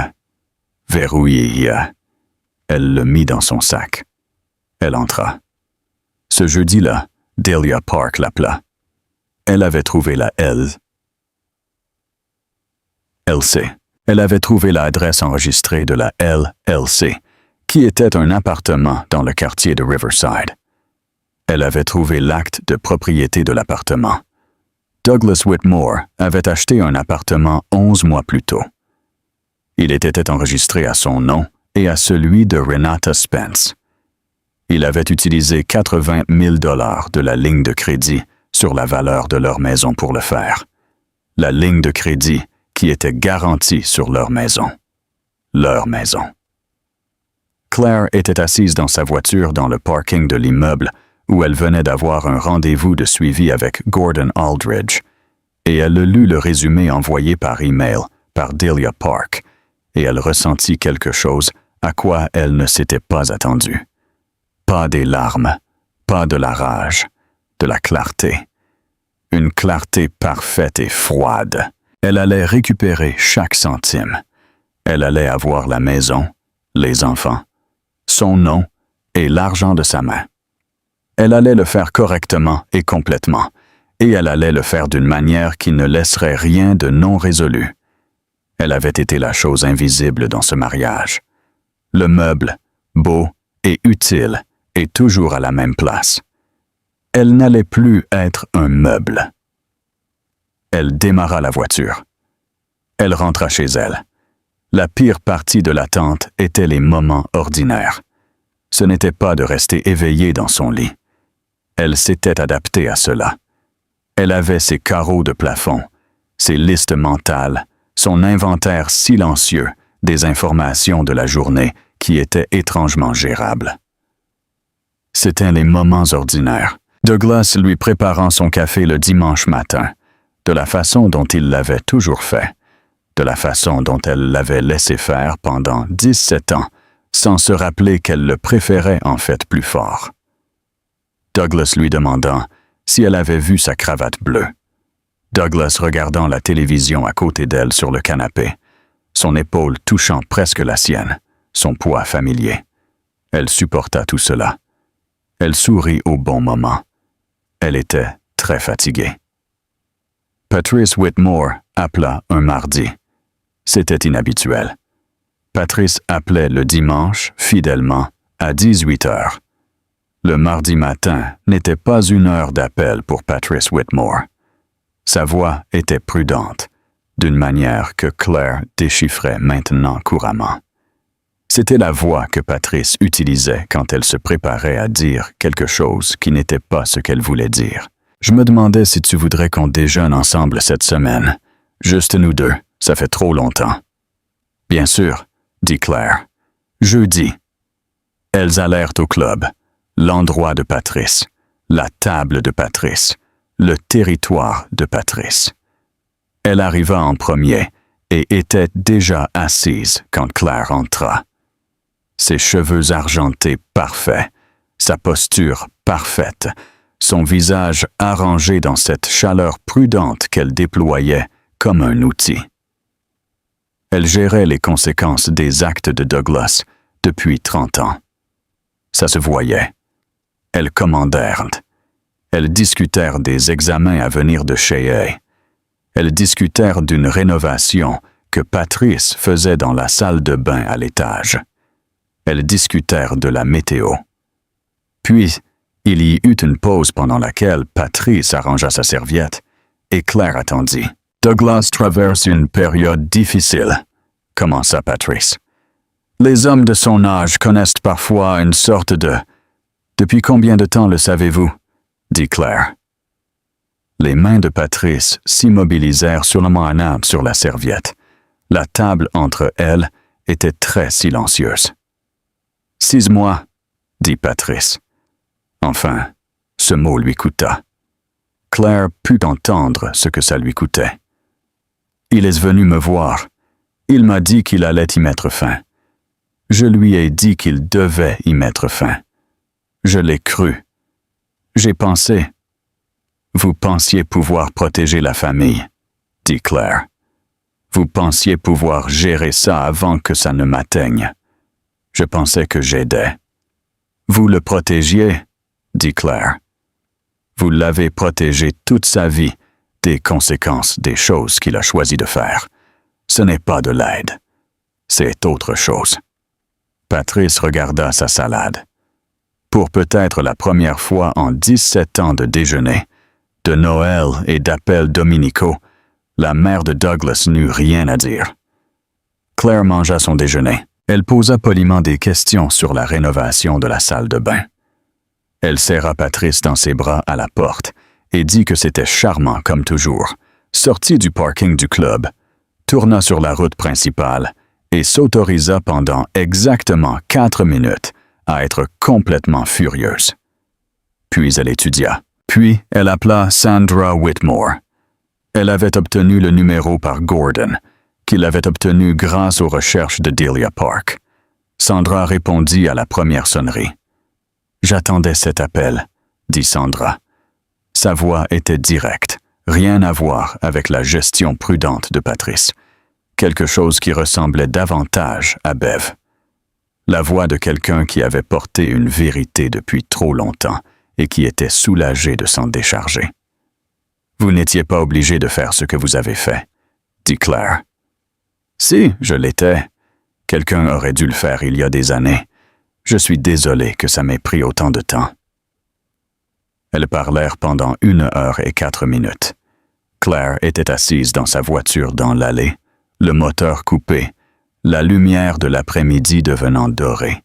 verrouillé. Elle le mit dans son sac. Elle entra. Ce jeudi-là, Delia Park l'appela. Elle avait trouvé la LC. Elle avait trouvé l'adresse enregistrée de la LLC, qui était un appartement dans le quartier de Riverside. Elle avait trouvé l'acte de propriété de l'appartement. Douglas Whitmore avait acheté un appartement 11 mois plus tôt. Il était enregistré à son nom et à celui de Renata Spence. Il avait utilisé 80 000 $ de la ligne de crédit sur la valeur de leur maison pour le faire. La ligne de crédit qui était garantie sur leur maison. Leur maison. Claire était assise dans sa voiture dans le parking de l'immeuble où elle venait d'avoir un rendez-vous de suivi avec Gordon Aldridge, et elle lut le résumé envoyé par email par Delia Park, et elle ressentit quelque chose à quoi elle ne s'était pas attendue. Pas des larmes, pas de la rage, de la clarté. Une clarté parfaite et froide. Elle allait récupérer chaque centime. Elle allait avoir la maison, les enfants, son nom et l'argent de sa main. Elle allait le faire correctement et complètement, et elle allait le faire d'une manière qui ne laisserait rien de non résolu. Elle avait été la chose invisible dans ce mariage. Le meuble, beau et utile, est toujours à la même place. Elle n'allait plus être un meuble. Elle démarra la voiture. Elle rentra chez elle. La pire partie de l'attente était les moments ordinaires. Ce n'était pas de rester éveillée dans son lit. Elle s'était adaptée à cela. Elle avait ses carreaux de plafond, ses listes mentales, son inventaire silencieux des informations de la journée qui étaient étrangement gérables. C'étaient les moments ordinaires. Douglas lui préparant son café le dimanche matin, de la façon dont il l'avait toujours fait, de la façon dont elle l'avait laissé faire pendant 17 ans, sans se rappeler qu'elle le préférait en fait plus fort. Douglas lui demandant si elle avait vu sa cravate bleue. Douglas regardant la télévision à côté d'elle sur le canapé, son épaule touchant presque la sienne, son poids familier. Elle supporta tout cela. Elle sourit au bon moment. Elle était très fatiguée. Patrice Whitmore appela un mardi. C'était inhabituel. Patrice appelait le dimanche, fidèlement, à 18 heures. Le mardi matin n'était pas une heure d'appel pour Patrice Whitmore. Sa voix était prudente, d'une manière que Claire déchiffrait maintenant couramment. C'était la voix que Patrice utilisait quand elle se préparait à dire quelque chose qui n'était pas ce qu'elle voulait dire. « Je me demandais si tu voudrais qu'on déjeune ensemble cette semaine. Juste nous deux, ça fait trop longtemps. » « Bien sûr, » dit Claire. « Jeudi. » Elles allèrent au club, l'endroit de Patrice, la table de Patrice, le territoire de Patrice. Elle arriva en premier et était déjà assise quand Claire entra. Ses cheveux argentés parfaits, sa posture parfaite, son visage arrangé dans cette chaleur prudente qu'elle déployait comme un outil. Elle gérait les conséquences des actes de Douglas depuis 30 ans. Ça se voyait. Elles commandèrent. Elles discutèrent des examens à venir de Shea. Elles discutèrent d'une rénovation que Patrice faisait dans la salle de bain à l'étage. Elles discutèrent de la météo. Puis, il y eut une pause pendant laquelle Patrice arrangea sa serviette et Claire attendit. « Douglas traverse une période difficile », commença Patrice. « Les hommes de son âge connaissent parfois une sorte de... » « Depuis combien de temps le savez-vous » dit Claire. Les mains de Patrice s'immobilisèrent sur le moyen sur la serviette. La table entre elles était très silencieuse. « 6 mois » dit Patrice. Enfin, ce mot lui coûta. Claire put entendre ce que ça lui coûtait. « Il est venu me voir. Il m'a dit qu'il allait y mettre fin. Je lui ai dit qu'il devait y mettre fin. Je l'ai cru. J'ai pensé. Vous pensiez pouvoir protéger la famille, dit Claire. Vous pensiez pouvoir gérer ça avant que ça ne m'atteigne. Je pensais que j'aidais. Vous le protégiez, dit Claire. Vous l'avez protégé toute sa vie des conséquences des choses qu'il a choisi de faire. Ce n'est pas de l'aide. C'est autre chose. Patrice regarda sa salade. Pour peut-être la première fois en 17 ans de déjeuner, de Noël et d'appels dominicaux, la mère de Douglas n'eut rien à dire. Claire mangea son déjeuner. Elle posa poliment des questions sur la rénovation de la salle de bain. Elle serra Patrice dans ses bras à la porte et dit que c'était charmant comme toujours, sortit du parking du club, tourna sur la route principale et s'autorisa pendant exactement 4 minutes à être complètement furieuse. Puis elle étudia. Puis elle appela Sandra Whitmore. Elle avait obtenu le numéro par Gordon, qu'il avait obtenu grâce aux recherches de Delia Park. Sandra répondit à la première sonnerie. « J'attendais cet appel », dit Sandra. Sa voix était directe, rien à voir avec la gestion prudente de Patrice. Quelque chose qui ressemblait davantage à Bev. La voix de quelqu'un qui avait porté une vérité depuis trop longtemps et qui était soulagé de s'en décharger. « Vous n'étiez pas obligé de faire ce que vous avez fait, » dit Claire. Si, je l'étais. Quelqu'un aurait dû le faire il y a des années. Je suis désolé que ça m'ait pris autant de temps. » Elles parlèrent pendant 1 heure et 4 minutes. Claire était assise dans sa voiture dans l'allée, le moteur coupé, la lumière de l'après-midi devenant dorée.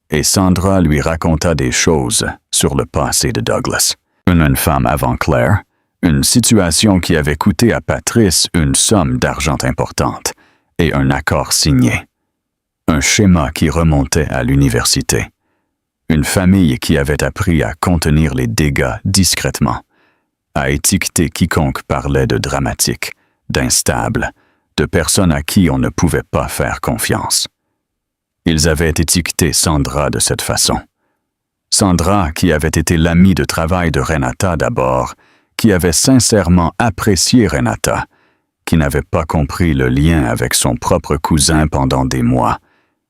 Et Sandra lui raconta des choses sur le passé de Douglas. Une femme avant Claire, une situation qui avait coûté à Patrice une somme d'argent importante et un accord signé. Un schéma qui remontait à l'université. Une famille qui avait appris à contenir les dégâts discrètement, à étiqueter quiconque parlait de dramatique, d'instable, de personnes à qui on ne pouvait pas faire confiance. Ils avaient étiqueté Sandra de cette façon. Sandra, qui avait été l'amie de travail de Renata d'abord, qui avait sincèrement apprécié Renata, qui n'avait pas compris le lien avec son propre cousin pendant des mois,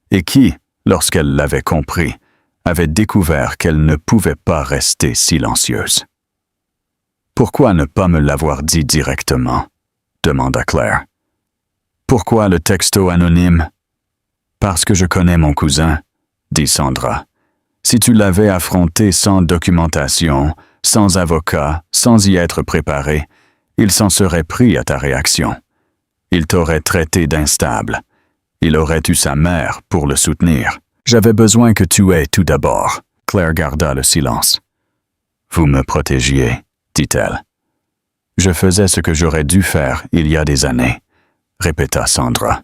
et qui, lorsqu'elle l'avait compris, avait découvert qu'elle ne pouvait pas rester silencieuse. « Pourquoi ne pas me l'avoir dit directement ?» demanda Claire. « Pourquoi le texto anonyme ?»« Parce que je connais mon cousin, » dit Sandra. « Si tu l'avais affronté sans documentation, sans avocat, sans y être préparé, il s'en serait pris à ta réaction. Il t'aurait traité d'instable. Il aurait eu sa mère pour le soutenir. J'avais besoin que tu aies tout d'abord. » Claire garda le silence. « Vous me protégiez, » dit-elle. « Je faisais ce que j'aurais dû faire il y a des années, » répéta Sandra.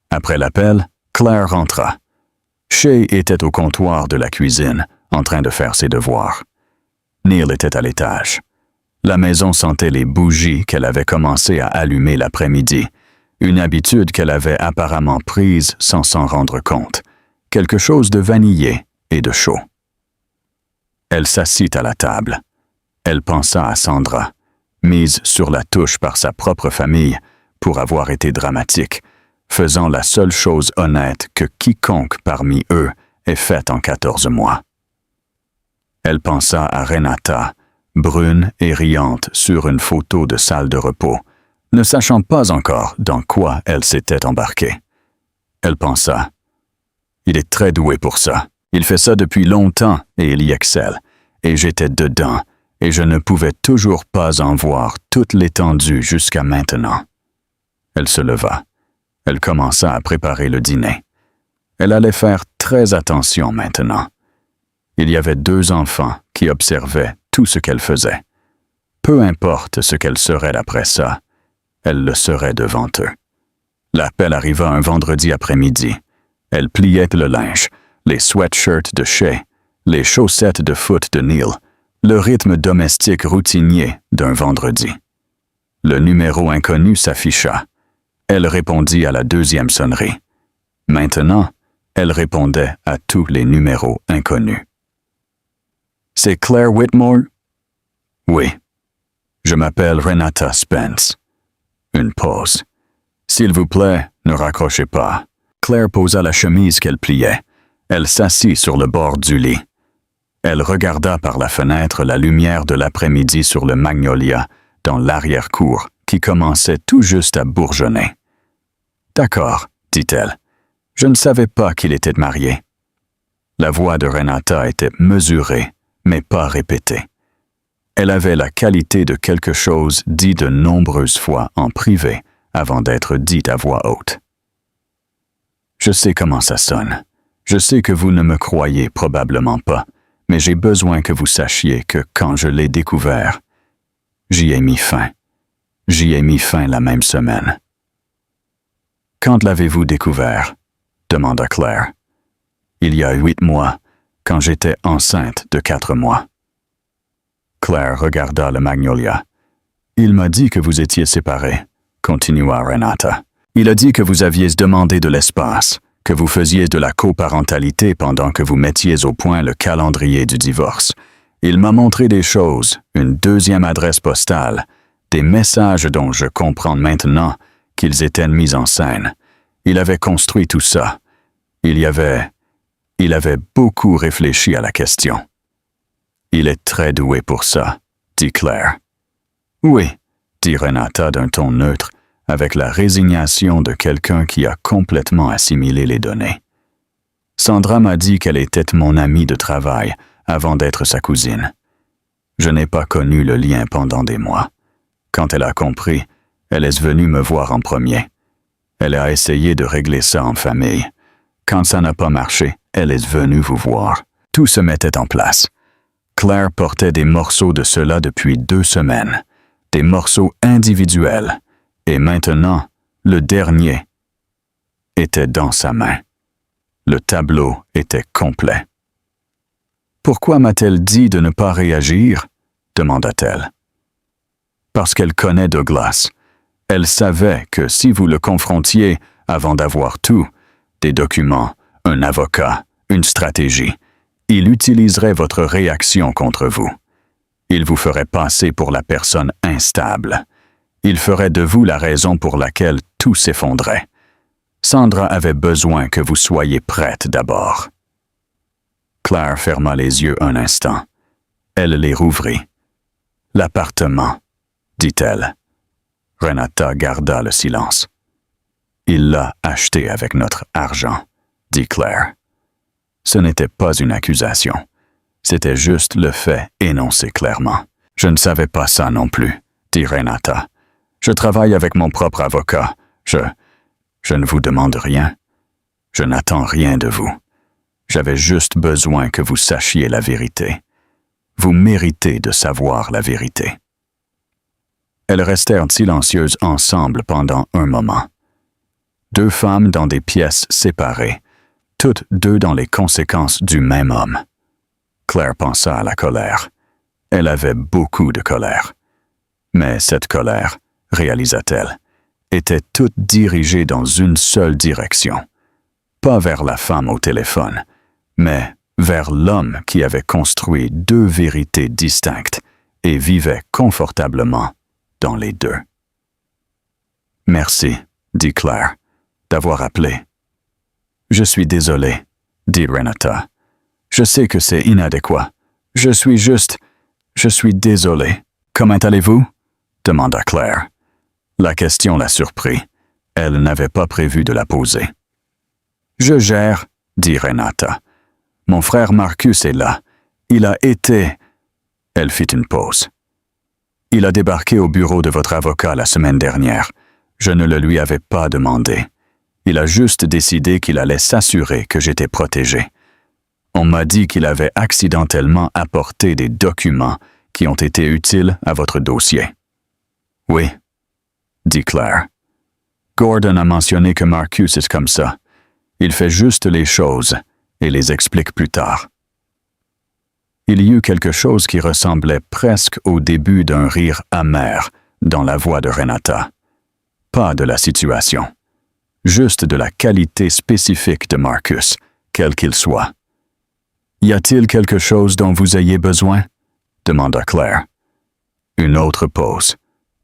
Après l'appel, Claire rentra. Shay était au comptoir de la cuisine, en train de faire ses devoirs. Neil était à l'étage. La maison sentait les bougies qu'elle avait commencé à allumer l'après-midi, une habitude qu'elle avait apparemment prise sans s'en rendre compte, quelque chose de vanillé et de chaud. Elle s'assit à la table. Elle pensa à Sandra, mise sur la touche par sa propre famille pour avoir été dramatique, faisant la seule chose honnête que quiconque parmi eux ait faite en 14 mois. Elle pensa à Renata, brune et riante sur une photo de salle de repos, ne sachant pas encore dans quoi elle s'était embarquée. Elle pensa, « Il est très doué pour ça. Il fait ça depuis longtemps et il y excelle. Et j'étais dedans, et je ne pouvais toujours pas en voir toute l'étendue jusqu'à maintenant. » Elle se leva. Elle commença à préparer le dîner. Elle allait faire très attention maintenant. Il y avait 2 enfants qui observaient tout ce qu'elle faisait. Peu importe ce qu'elle serait après ça, elle le serait devant eux. L'appel arriva un vendredi après-midi. Elle pliait le linge, les sweatshirts de Shay, les chaussettes de foot de Neil, le rythme domestique routinier d'un vendredi. Le numéro inconnu s'afficha. Elle répondit à la 2e sonnerie. Maintenant, elle répondait à tous les numéros inconnus. « C'est Claire Whitmore? »« Oui. Je m'appelle Renata Spence. » Une pause. « S'il vous plaît, ne raccrochez pas. » Claire posa la chemise qu'elle pliait. Elle s'assit sur le bord du lit. Elle regarda par la fenêtre la lumière de l'après-midi sur le magnolia dans l'arrière-cour qui commençait tout juste à bourgeonner. « D'accord, » dit-elle. « Je ne savais pas qu'il était marié. » La voix de Renata était mesurée, mais pas répétée. Elle avait la qualité de quelque chose dit de nombreuses fois en privé avant d'être dit à voix haute. « Je sais comment ça sonne. Je sais que vous ne me croyez probablement pas, mais j'ai besoin que vous sachiez que quand je l'ai découvert, j'y ai mis fin. J'y ai mis fin la même semaine. »« Quand l'avez-vous découvert? » demanda Claire. « Il y a 8 mois, quand j'étais enceinte de 4 mois. » Claire regarda le magnolia. « Il m'a dit que vous étiez séparés, » continua Renata. « Il a dit que vous aviez demandé de l'espace, que vous faisiez de la coparentalité pendant que vous mettiez au point le calendrier du divorce. Il m'a montré des choses, une 2e adresse postale, des messages dont je comprends maintenant qu'ils étaient mis en scène. Il avait construit tout ça. Il avait beaucoup réfléchi à la question. »« Il est très doué pour ça, » dit Claire. « Oui, » dit Renata d'un ton neutre, avec la résignation de quelqu'un qui a complètement assimilé les données. Sandra m'a dit qu'elle était mon amie de travail avant d'être sa cousine. Je n'ai pas connu le lien pendant des mois. Quand elle a compris, elle est venue me voir en premier. Elle a essayé de régler ça en famille. Quand ça n'a pas marché, elle est venue vous voir. Tout se mettait en place. Claire portait des morceaux de cela depuis 2 semaines, des morceaux individuels, et maintenant, le dernier était dans sa main. Le tableau était complet. « Pourquoi m'a-t-elle dit de ne pas réagir ?» demanda-t-elle. « Parce qu'elle connaît Douglas. Elle savait que si vous le confrontiez avant d'avoir tout, des documents, un avocat, une stratégie, il utiliserait votre réaction contre vous. Il vous ferait passer pour la personne instable. Il ferait de vous la raison pour laquelle tout s'effondrait. Sandra avait besoin que vous soyez prête d'abord. » Claire ferma les yeux un instant. Elle les rouvrit. « L'appartement, dit-elle. » Renata garda le silence. « Il l'a acheté avec notre argent, » dit Claire. Ce n'était pas une accusation. C'était juste le fait énoncé clairement. « Je ne savais pas ça non plus, » dit Renata. « Je travaille avec mon propre avocat. Je ne vous demande rien. Je n'attends rien de vous. J'avais juste besoin que vous sachiez la vérité. Vous méritez de savoir la vérité. » Elles restèrent silencieuses ensemble pendant un moment. 2 femmes dans des pièces séparées, toutes 2 dans les conséquences du même homme. Claire pensa à la colère. Elle avait beaucoup de colère. Mais cette colère, réalisa-t-elle, était toute dirigée dans une seule direction. Pas vers la femme au téléphone, mais vers l'homme qui avait construit 2 vérités distinctes et vivait confortablement dans les 2. « Merci, » dit Claire, « d'avoir appelé. »« Je suis désolé, » dit Renata. « Je sais que c'est inadéquat. Je suis désolé. Comment allez-vous? » demanda Claire. La question la surprit. Elle n'avait pas prévu de la poser. « Je gère, » dit Renata. « Mon frère Marcus est là. Il a été... » Elle fit une pause. « Il a débarqué au bureau de votre avocat la semaine dernière. Je ne le lui avais pas demandé. Il a juste décidé qu'il allait s'assurer que j'étais protégé. On m'a dit qu'il avait accidentellement apporté des documents qui ont été utiles à votre dossier. »« Oui, » dit Claire. « Gordon a mentionné que Marcus est comme ça. Il fait juste les choses et les explique plus tard. » Il y eut quelque chose qui ressemblait presque au début d'un rire amer dans la voix de Renata. Pas de la situation, juste de la qualité spécifique de Marcus, quel qu'il soit. « Y a-t-il quelque chose dont vous ayez besoin? » demanda Claire. Une autre pause,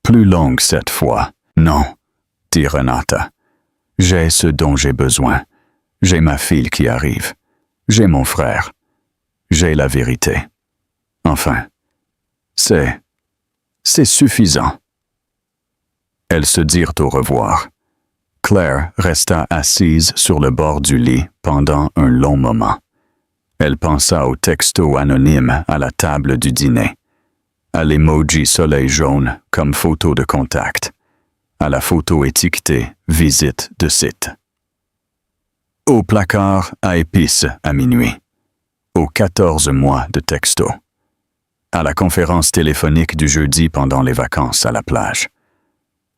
plus longue cette fois. « Non, » dit Renata. « J'ai ce dont j'ai besoin. J'ai ma fille qui arrive. J'ai mon frère. J'ai la vérité. Enfin, c'est suffisant. » Elles se dirent au revoir. Claire resta assise sur le bord du lit pendant un long moment. Elle pensa au texto anonyme à la table du dîner, à l'emoji soleil jaune comme photo de contact, à la photo étiquetée « Visite de site ». Au placard à épices à minuit, aux 14 mois de texto, à la conférence téléphonique du jeudi pendant les vacances à la plage,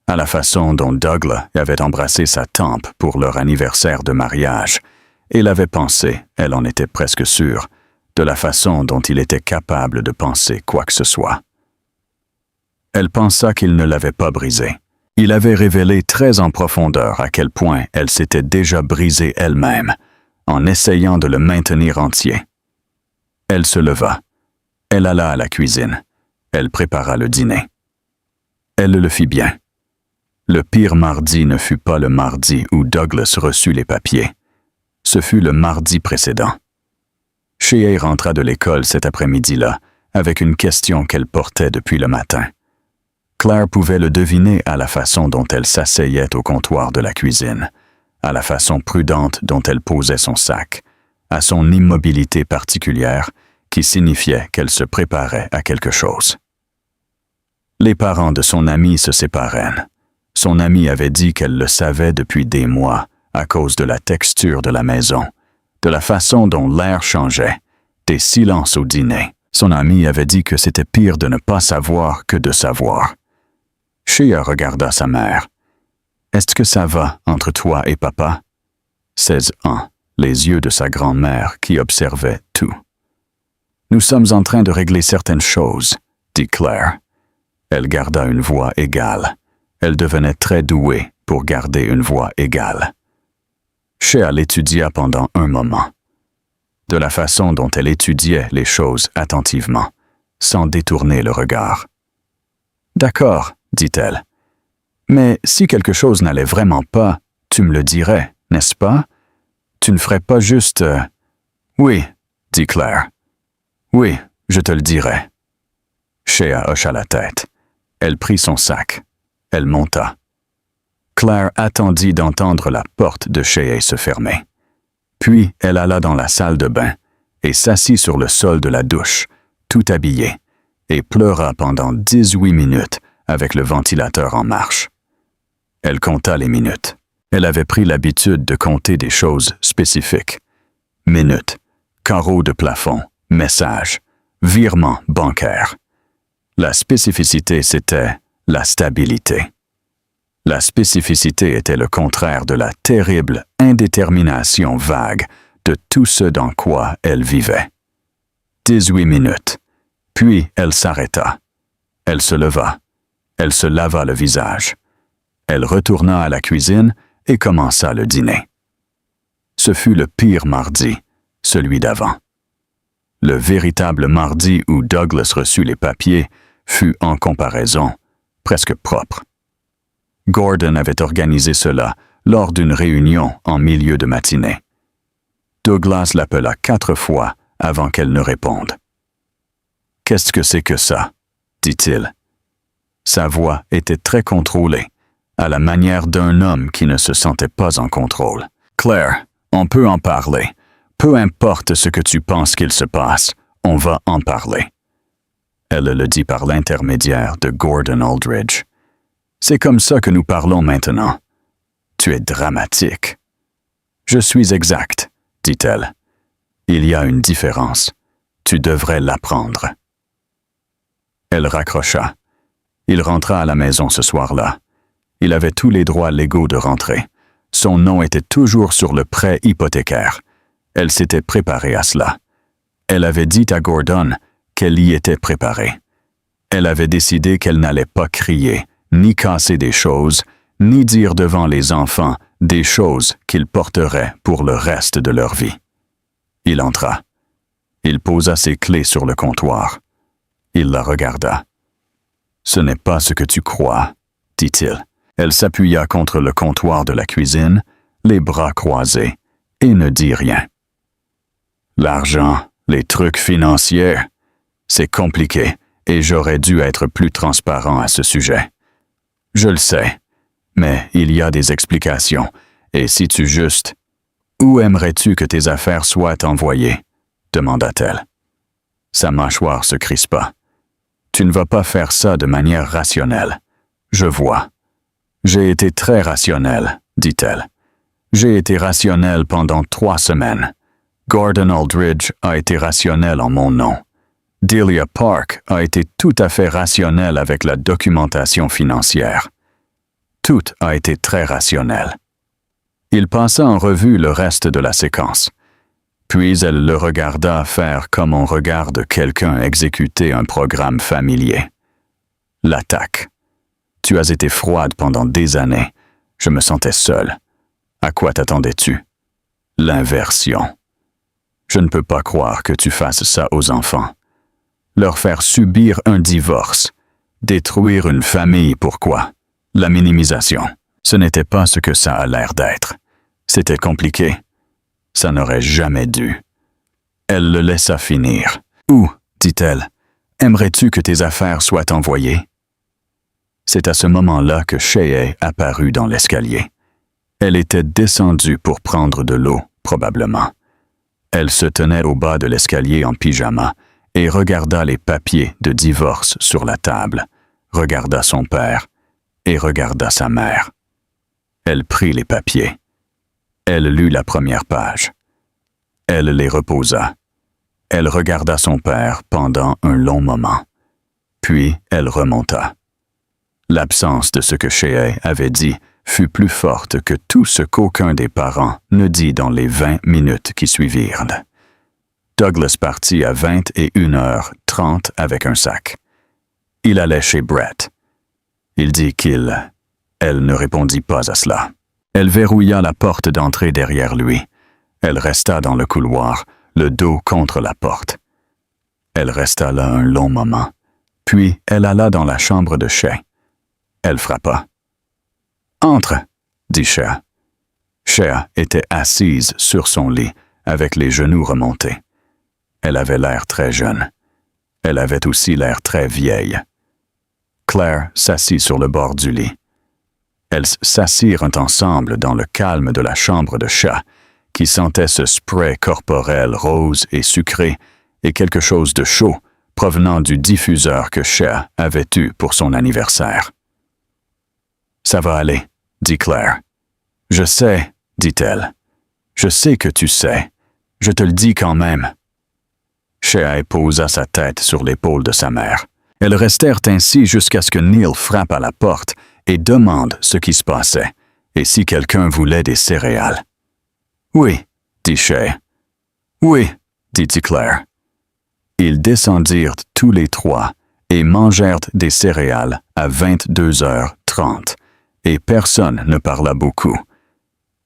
à la façon dont Douglas avait embrassé sa tempe pour leur anniversaire de mariage, et l'avait pensé, elle en était presque sûre, de la façon dont il était capable de penser quoi que ce soit. Elle pensa qu'il ne l'avait pas brisé. Il avait révélé très en profondeur à quel point elle s'était déjà brisée elle-même, en essayant de le maintenir entier. Elle se leva. Elle alla à la cuisine. Elle prépara le dîner. Elle le fit bien. Le pire mardi ne fut pas le mardi où Douglas reçut les papiers. Ce fut le mardi précédent. Shea rentra de l'école cet après-midi-là avec une question qu'elle portait depuis le matin. Claire pouvait le deviner à la façon dont elle s'asseyait au comptoir de la cuisine, à la façon prudente dont elle posait son sac, à son immobilité particulière qui signifiait qu'elle se préparait à quelque chose. Les parents de son amie se séparèrent. Son amie avait dit qu'elle le savait depuis des mois à cause de la texture de la maison, de la façon dont l'air changeait, des silences au dîner. Son amie avait dit que c'était pire de ne pas savoir que de savoir. Shea regarda sa mère. « Est-ce que ça va entre toi et papa? » 16 ans, les yeux de sa grand-mère qui observait tout. « Nous sommes en train de régler certaines choses, » dit Claire. Elle garda une voix égale. Elle devenait très douée pour garder une voix égale. Shea l'étudia pendant un moment. De la façon dont elle étudiait les choses attentivement, sans détourner le regard. « D'accord, » dit-elle. « Mais si quelque chose n'allait vraiment pas, tu me le dirais, n'est-ce pas? Tu ne ferais pas juste... Oui, » dit Claire. « Oui, je te le dirai. » Shea hocha la tête. Elle prit son sac. Elle monta. Claire attendit d'entendre la porte de Shea se fermer. Puis elle alla dans la salle de bain et s'assit sur le sol de la douche, tout habillée, et pleura pendant 18 minutes avec le ventilateur en marche. Elle compta les minutes. Elle avait pris l'habitude de compter des choses spécifiques. Minutes, carreaux de plafond, messages, virements bancaires. La spécificité, c'était la stabilité. La spécificité était le contraire de la terrible indétermination vague de tout ce dans quoi elle vivait. 18 minutes. Puis elle s'arrêta. Elle se leva. Elle se lava le visage. Elle retourna à la cuisine et commença le dîner. Ce fut le pire mardi, celui d'avant. Le véritable mardi où Douglas reçut les papiers fut, en comparaison, presque propre. Gordon avait organisé cela lors d'une réunion en milieu de matinée. Douglas l'appela 4 fois avant qu'elle ne réponde. « Qu'est-ce que c'est que ça? » dit-il. Sa voix était très contrôlée, à la manière d'un homme qui ne se sentait pas en contrôle. « Claire, on peut en parler. Peu importe ce que tu penses qu'il se passe, on va en parler. » Elle le dit par l'intermédiaire de Gordon Aldridge. « C'est comme ça que nous parlons maintenant. Tu es dramatique. »« Je suis exact, » dit-elle. « Il y a une différence. Tu devrais l'apprendre. » Elle raccrocha. Il rentra à la maison ce soir-là. Il avait tous les droits légaux de rentrer. Son nom était toujours sur le prêt hypothécaire. Elle s'était préparée à cela. Elle avait dit à Gordon qu'elle y était préparée. Elle avait décidé qu'elle n'allait pas crier, ni casser des choses, ni dire devant les enfants des choses qu'ils porteraient pour le reste de leur vie. Il entra. Il posa ses clés sur le comptoir. Il la regarda. « Ce n'est pas ce que tu crois, » dit-il. Elle s'appuya contre le comptoir de la cuisine, les bras croisés, et ne dit rien. « L'argent, les trucs financiers, c'est compliqué et j'aurais dû être plus transparent à ce sujet. Je le sais, mais il y a des explications, et si tu juste... Où aimerais-tu que tes affaires soient envoyées? Demanda-t-elle. Sa mâchoire se crispa. Tu ne vas pas faire ça de manière rationnelle. Je vois. J'ai été très rationnelle, dit-elle. J'ai été rationnelle pendant 3 semaines. Gordon Aldridge a été rationnel en mon nom. Delia Park a été tout à fait rationnel avec la documentation financière. Tout a été très rationnel. Il passa en revue le reste de la séquence. Puis elle le regarda faire comme on regarde quelqu'un exécuter un programme familier. L'attaque. Tu as été froide pendant des années. Je me sentais seul. À quoi t'attendais-tu? L'inversion. Je ne peux pas croire que tu fasses ça aux enfants. Leur faire subir un divorce. Détruire une famille, pourquoi? La minimisation. Ce n'était pas ce que ça a l'air d'être. C'était compliqué. Ça n'aurait jamais dû. Elle le laissa finir. « Où, dit-elle, aimerais-tu que tes affaires soient envoyées? » C'est à ce moment-là que Shea apparut dans l'escalier. Elle était descendue pour prendre de l'eau, probablement. Elle se tenait au bas de l'escalier en pyjama et regarda les papiers de divorce sur la table, regarda son père et regarda sa mère. Elle prit les papiers. Elle lut la première page. Elle les reposa. Elle regarda son père pendant un long moment. Puis elle remonta. L'absence de ce que Shea avait dit fut plus forte que tout ce qu'aucun des parents ne dit dans les 20 minutes qui suivirent. Douglas partit à 21h30 avec un sac. Il allait chez Brett. Il dit qu'il... Elle ne répondit pas à cela. Elle verrouilla la porte d'entrée derrière lui. Elle resta dans le couloir, le dos contre la porte. Elle resta là un long moment. Puis elle alla dans la chambre de Shea. Elle frappa. « Entre !» dit Shea. Shea était assise sur son lit, avec les genoux remontés. Elle avait l'air très jeune. Elle avait aussi l'air très vieille. Claire s'assit sur le bord du lit. Elles s'assirent ensemble dans le calme de la chambre de Shea, qui sentait ce spray corporel rose et sucré et quelque chose de chaud provenant du diffuseur que Shea avait eu pour son anniversaire. « Ça va aller, » dit Claire. « Je sais, » dit-elle. « Je sais que tu sais. Je te le dis quand même. » Shea posa sa tête sur l'épaule de sa mère. Elles restèrent ainsi jusqu'à ce que Neil frappe à la porte et demande ce qui se passait, et si quelqu'un voulait des céréales. « Oui, » dit Shea. « Oui, » dit Claire. Ils descendirent tous les trois et mangèrent des céréales à 22h30, et personne ne parla beaucoup.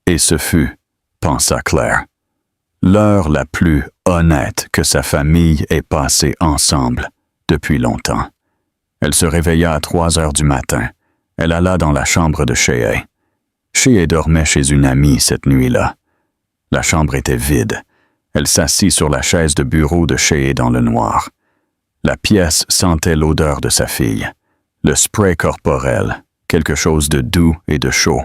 Et ce fut, pensa Claire, l'heure la plus honnête que sa famille ait passée ensemble depuis longtemps. Elle se réveilla à 3 heures du matin. Elle alla dans la chambre de Shea. Shea dormait chez une amie cette nuit-là. La chambre était vide. Elle s'assit sur la chaise de bureau de Shea dans le noir. La pièce sentait l'odeur de sa fille. Le spray corporel, quelque chose de doux et de chaud.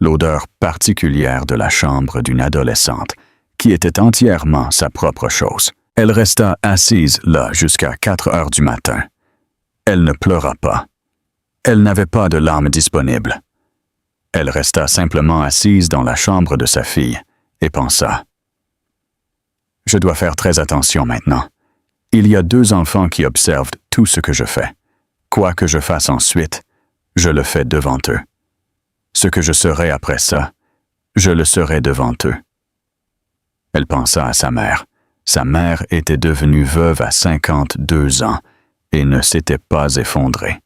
L'odeur particulière de la chambre d'une adolescente, qui était entièrement sa propre chose. Elle resta assise là jusqu'à 4 heures du matin. Elle ne pleura pas. Elle n'avait pas de larmes disponibles. Elle resta simplement assise dans la chambre de sa fille et pensa « Je dois faire très attention maintenant. Il y a 2 enfants qui observent tout ce que je fais. Quoi que je fasse ensuite, je le fais devant eux. Ce que je serai après ça, je le serai devant eux. » Elle pensa à sa mère. Sa mère était devenue veuve à 52 ans et ne s'était pas effondrée.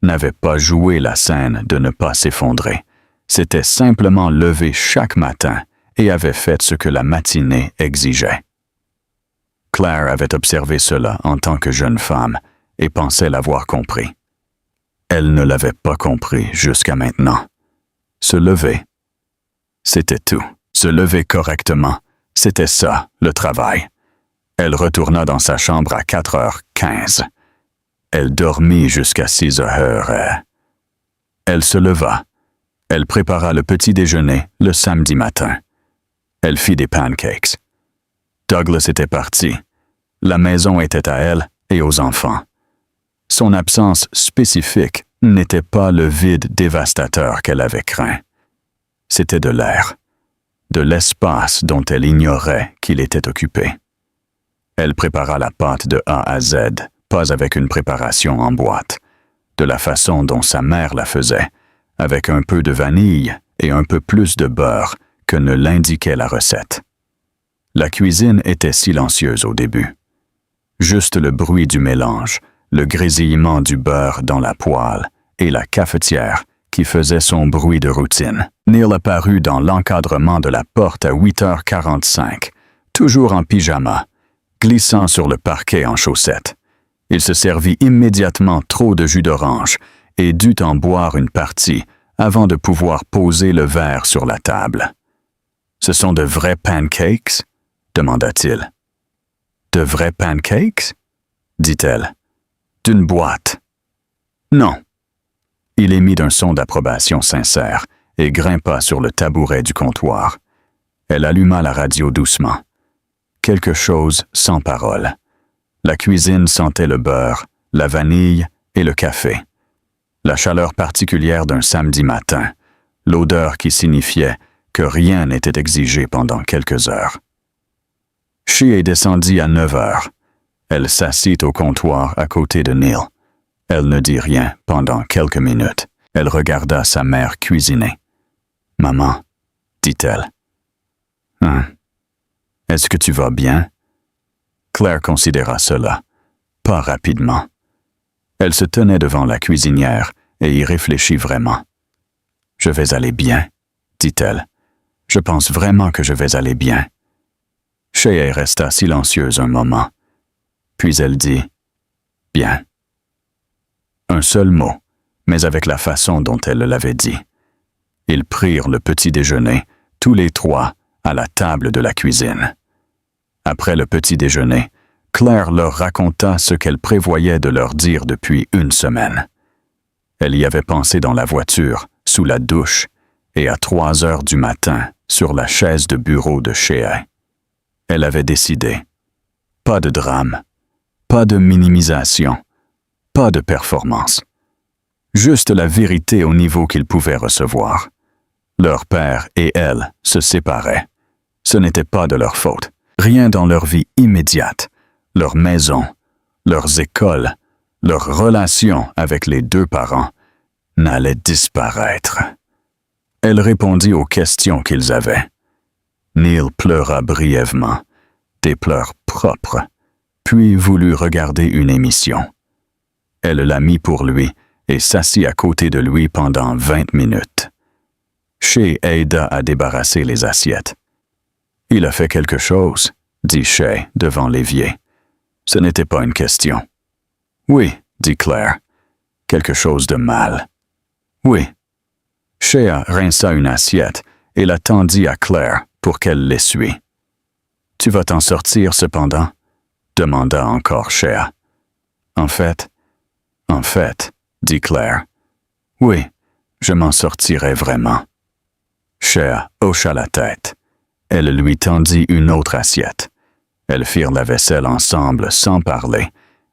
N'avait pas joué la scène de ne pas s'effondrer. S'était simplement levée chaque matin et avait fait ce que la matinée exigeait. Claire avait observé cela en tant que jeune femme et pensait l'avoir compris. Elle ne l'avait pas compris jusqu'à maintenant. Se lever, c'était tout. Se lever correctement, c'était ça, le travail. Elle retourna dans sa chambre à 4h15. Elle dormit jusqu'à 6h. Elle se leva. Elle prépara le petit déjeuner le samedi matin. Elle fit des pancakes. Douglas était parti. La maison était à elle et aux enfants. Son absence spécifique n'était pas le vide dévastateur qu'elle avait craint. C'était de l'air, de l'espace dont elle ignorait qu'il était occupé. Elle prépara la pâte de A à Z, pas avec une préparation en boîte, de la façon dont sa mère la faisait, avec un peu de vanille et un peu plus de beurre que ne l'indiquait la recette. La cuisine était silencieuse au début. Juste le bruit du mélange, le grésillement du beurre dans la poêle et la cafetière qui faisait son bruit de routine. Neil apparut dans l'encadrement de la porte à 8h45, toujours en pyjama, glissant sur le parquet en chaussettes. Il se servit immédiatement trop de jus d'orange et dut en boire une partie avant de pouvoir poser le verre sur la table. « Ce sont de vrais pancakes ?» demanda-t-il. « De vrais pancakes ?» dit-elle. « D'une boîte. »« Non. » Il émit d'un son d'approbation sincère et grimpa sur le tabouret du comptoir. Elle alluma la radio doucement. Quelque chose sans parole. La cuisine sentait le beurre, la vanille et le café. La chaleur particulière d'un samedi matin, l'odeur qui signifiait que rien n'était exigé pendant quelques heures. Shea descendit à 9 heures. Elle s'assit au comptoir à côté de Neil. Elle ne dit rien pendant quelques minutes. Elle regarda sa mère cuisiner. « Maman, dit-elle. Est-ce que tu vas bien? » Claire considéra cela, pas rapidement. Elle se tenait devant la cuisinière et y réfléchit vraiment. « Je vais aller bien, » dit-elle. « Je pense vraiment que je vais aller bien. » Shea resta silencieuse un moment. Puis elle dit « Bien ». Un seul mot, mais avec la façon dont elle l'avait dit. Ils prirent le petit déjeuner, tous les trois, à la table de la cuisine. Après le petit déjeuner, Claire leur raconta ce qu'elle prévoyait de leur dire depuis une semaine. Elle y avait pensé dans la voiture, sous la douche, et à 3 heures du matin, sur la chaise de bureau de Shea. Elle avait décidé. Pas de drame, pas de minimisation, pas de performance. Juste la vérité au niveau qu'ils pouvaient recevoir. Leur père et elle se séparaient. Ce n'était pas de leur faute. Rien dans leur vie immédiate, leur maison, leurs écoles, leurs relations avec les 2 parents n'allait disparaître. Elle répondit aux questions qu'ils avaient. Neil pleura brièvement, des pleurs propres, puis voulut regarder une émission. Elle la mit pour lui et s'assit à côté de lui pendant 20 minutes. Shea aida à débarrasser les assiettes. « Il a fait quelque chose, » dit Shea devant l'évier. Ce n'était pas une question. « Oui, » dit Claire. « Quelque chose de mal. »« Oui. » Shea rinça une assiette et la tendit à Claire pour qu'elle l'essuie. « Tu vas t'en sortir cependant ?» demanda encore Shea. « En fait, dit Claire. « Oui, je m'en sortirai vraiment. » Shea hocha la tête. Elle lui tendit une autre assiette. Elles firent la vaisselle ensemble sans parler,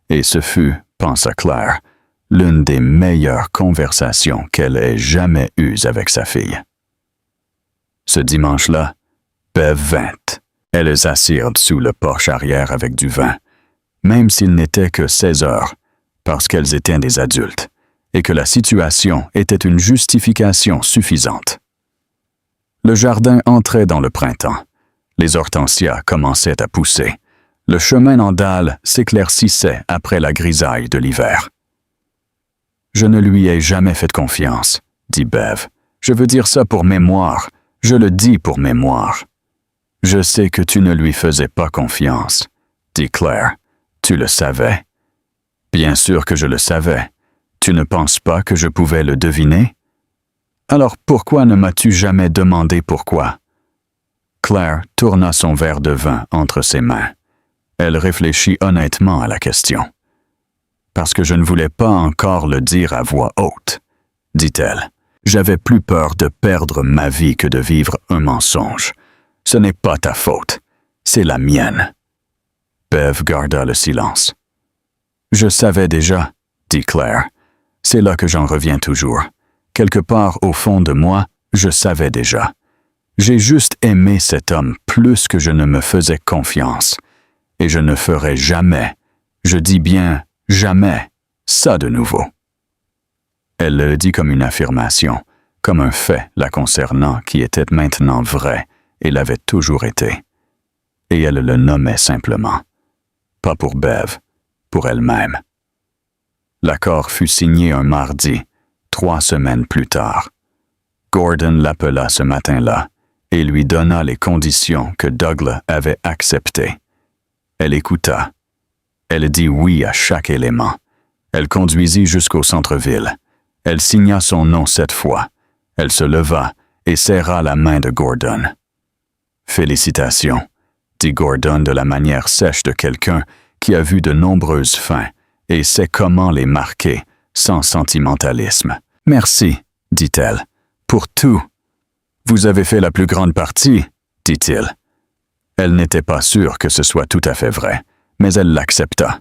et ce fut, pensa Claire, l'une des meilleures conversations qu'elle ait jamais eues avec sa fille. Ce dimanche-là, Bev vint. Elles s'assirent sous le porche arrière avec du vin, même s'il n'était que 16 heures, parce qu'elles étaient des adultes, et que la situation était une justification suffisante. Le jardin entrait dans le printemps. Les hortensias commençaient à pousser. Le chemin en dalle s'éclaircissait après la grisaille de l'hiver. « Je ne lui ai jamais fait confiance, » dit Bev. « Je veux dire ça pour mémoire. Je le dis pour mémoire. »« Je sais que tu ne lui faisais pas confiance, » dit Claire. « Tu le savais. »« Bien sûr que je le savais. Tu ne penses pas que je pouvais le deviner? » « Alors pourquoi ne m'as-tu jamais demandé pourquoi? » Claire tourna son verre de vin entre ses mains. Elle réfléchit honnêtement à la question. « Parce que je ne voulais pas encore le dire à voix haute, » dit-elle. « J'avais plus peur de perdre ma vie que de vivre un mensonge. Ce n'est pas ta faute, c'est la mienne. » Bev garda le silence. « Je savais déjà, » dit Claire. « C'est là que j'en reviens toujours. Quelque part au fond de moi, je savais déjà. J'ai juste aimé cet homme plus que je ne me faisais confiance. Et je ne ferai jamais, je dis bien jamais, ça de nouveau. » Elle le dit comme une affirmation, comme un fait la concernant qui était maintenant vrai et l'avait toujours été. Et elle le nommait simplement. Pas pour Bev, pour elle-même. L'accord fut signé un mardi, 3 semaines plus tard. Gordon l'appela ce matin-là et lui donna les conditions que Douglas avait acceptées. Elle écouta. Elle dit oui à chaque élément. Elle conduisit jusqu'au centre-ville. Elle signa son nom 7 fois. Elle se leva et serra la main de Gordon. « Félicitations, » dit Gordon de la manière sèche de quelqu'un qui a vu de nombreuses fins et sait comment les marquer sans sentimentalisme. « Merci, dit-elle, pour tout. Vous avez fait la plus grande partie, dit-il. Elle n'était pas sûre que ce soit tout à fait vrai, mais elle l'accepta.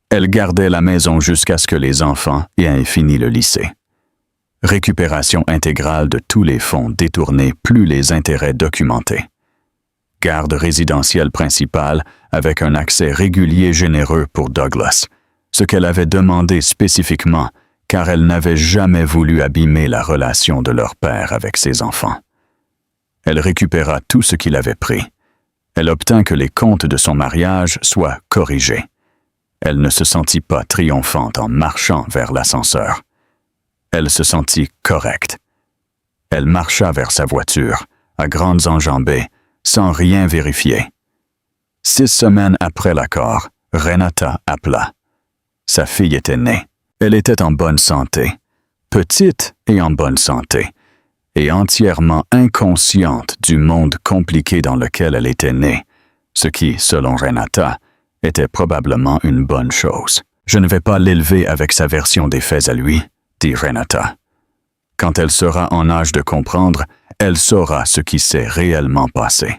Elle gardait la maison jusqu'à ce que les enfants aient fini le lycée. Récupération intégrale de tous les fonds détournés plus les intérêts documentés. Garde résidentielle principale avec un accès régulier généreux pour Douglas, ce qu'elle avait demandé spécifiquement car elle n'avait jamais voulu abîmer la relation de leur père avec ses enfants. Elle récupéra tout ce qu'il avait pris. Elle obtint que les comptes de son mariage soient corrigés. Elle ne se sentit pas triomphante en marchant vers l'ascenseur. Elle se sentit correcte. Elle marcha vers sa voiture, à grandes enjambées, sans rien vérifier. 6 semaines après l'accord, Renata appela. Sa fille était née. Elle était en bonne santé, petite et en bonne santé, et entièrement inconsciente du monde compliqué dans lequel elle était née, ce qui, selon Renata, était probablement une bonne chose. « Je ne vais pas l'élever avec sa version des faits à lui », dit Renata. « Quand elle sera en âge de comprendre, elle saura ce qui s'est réellement passé.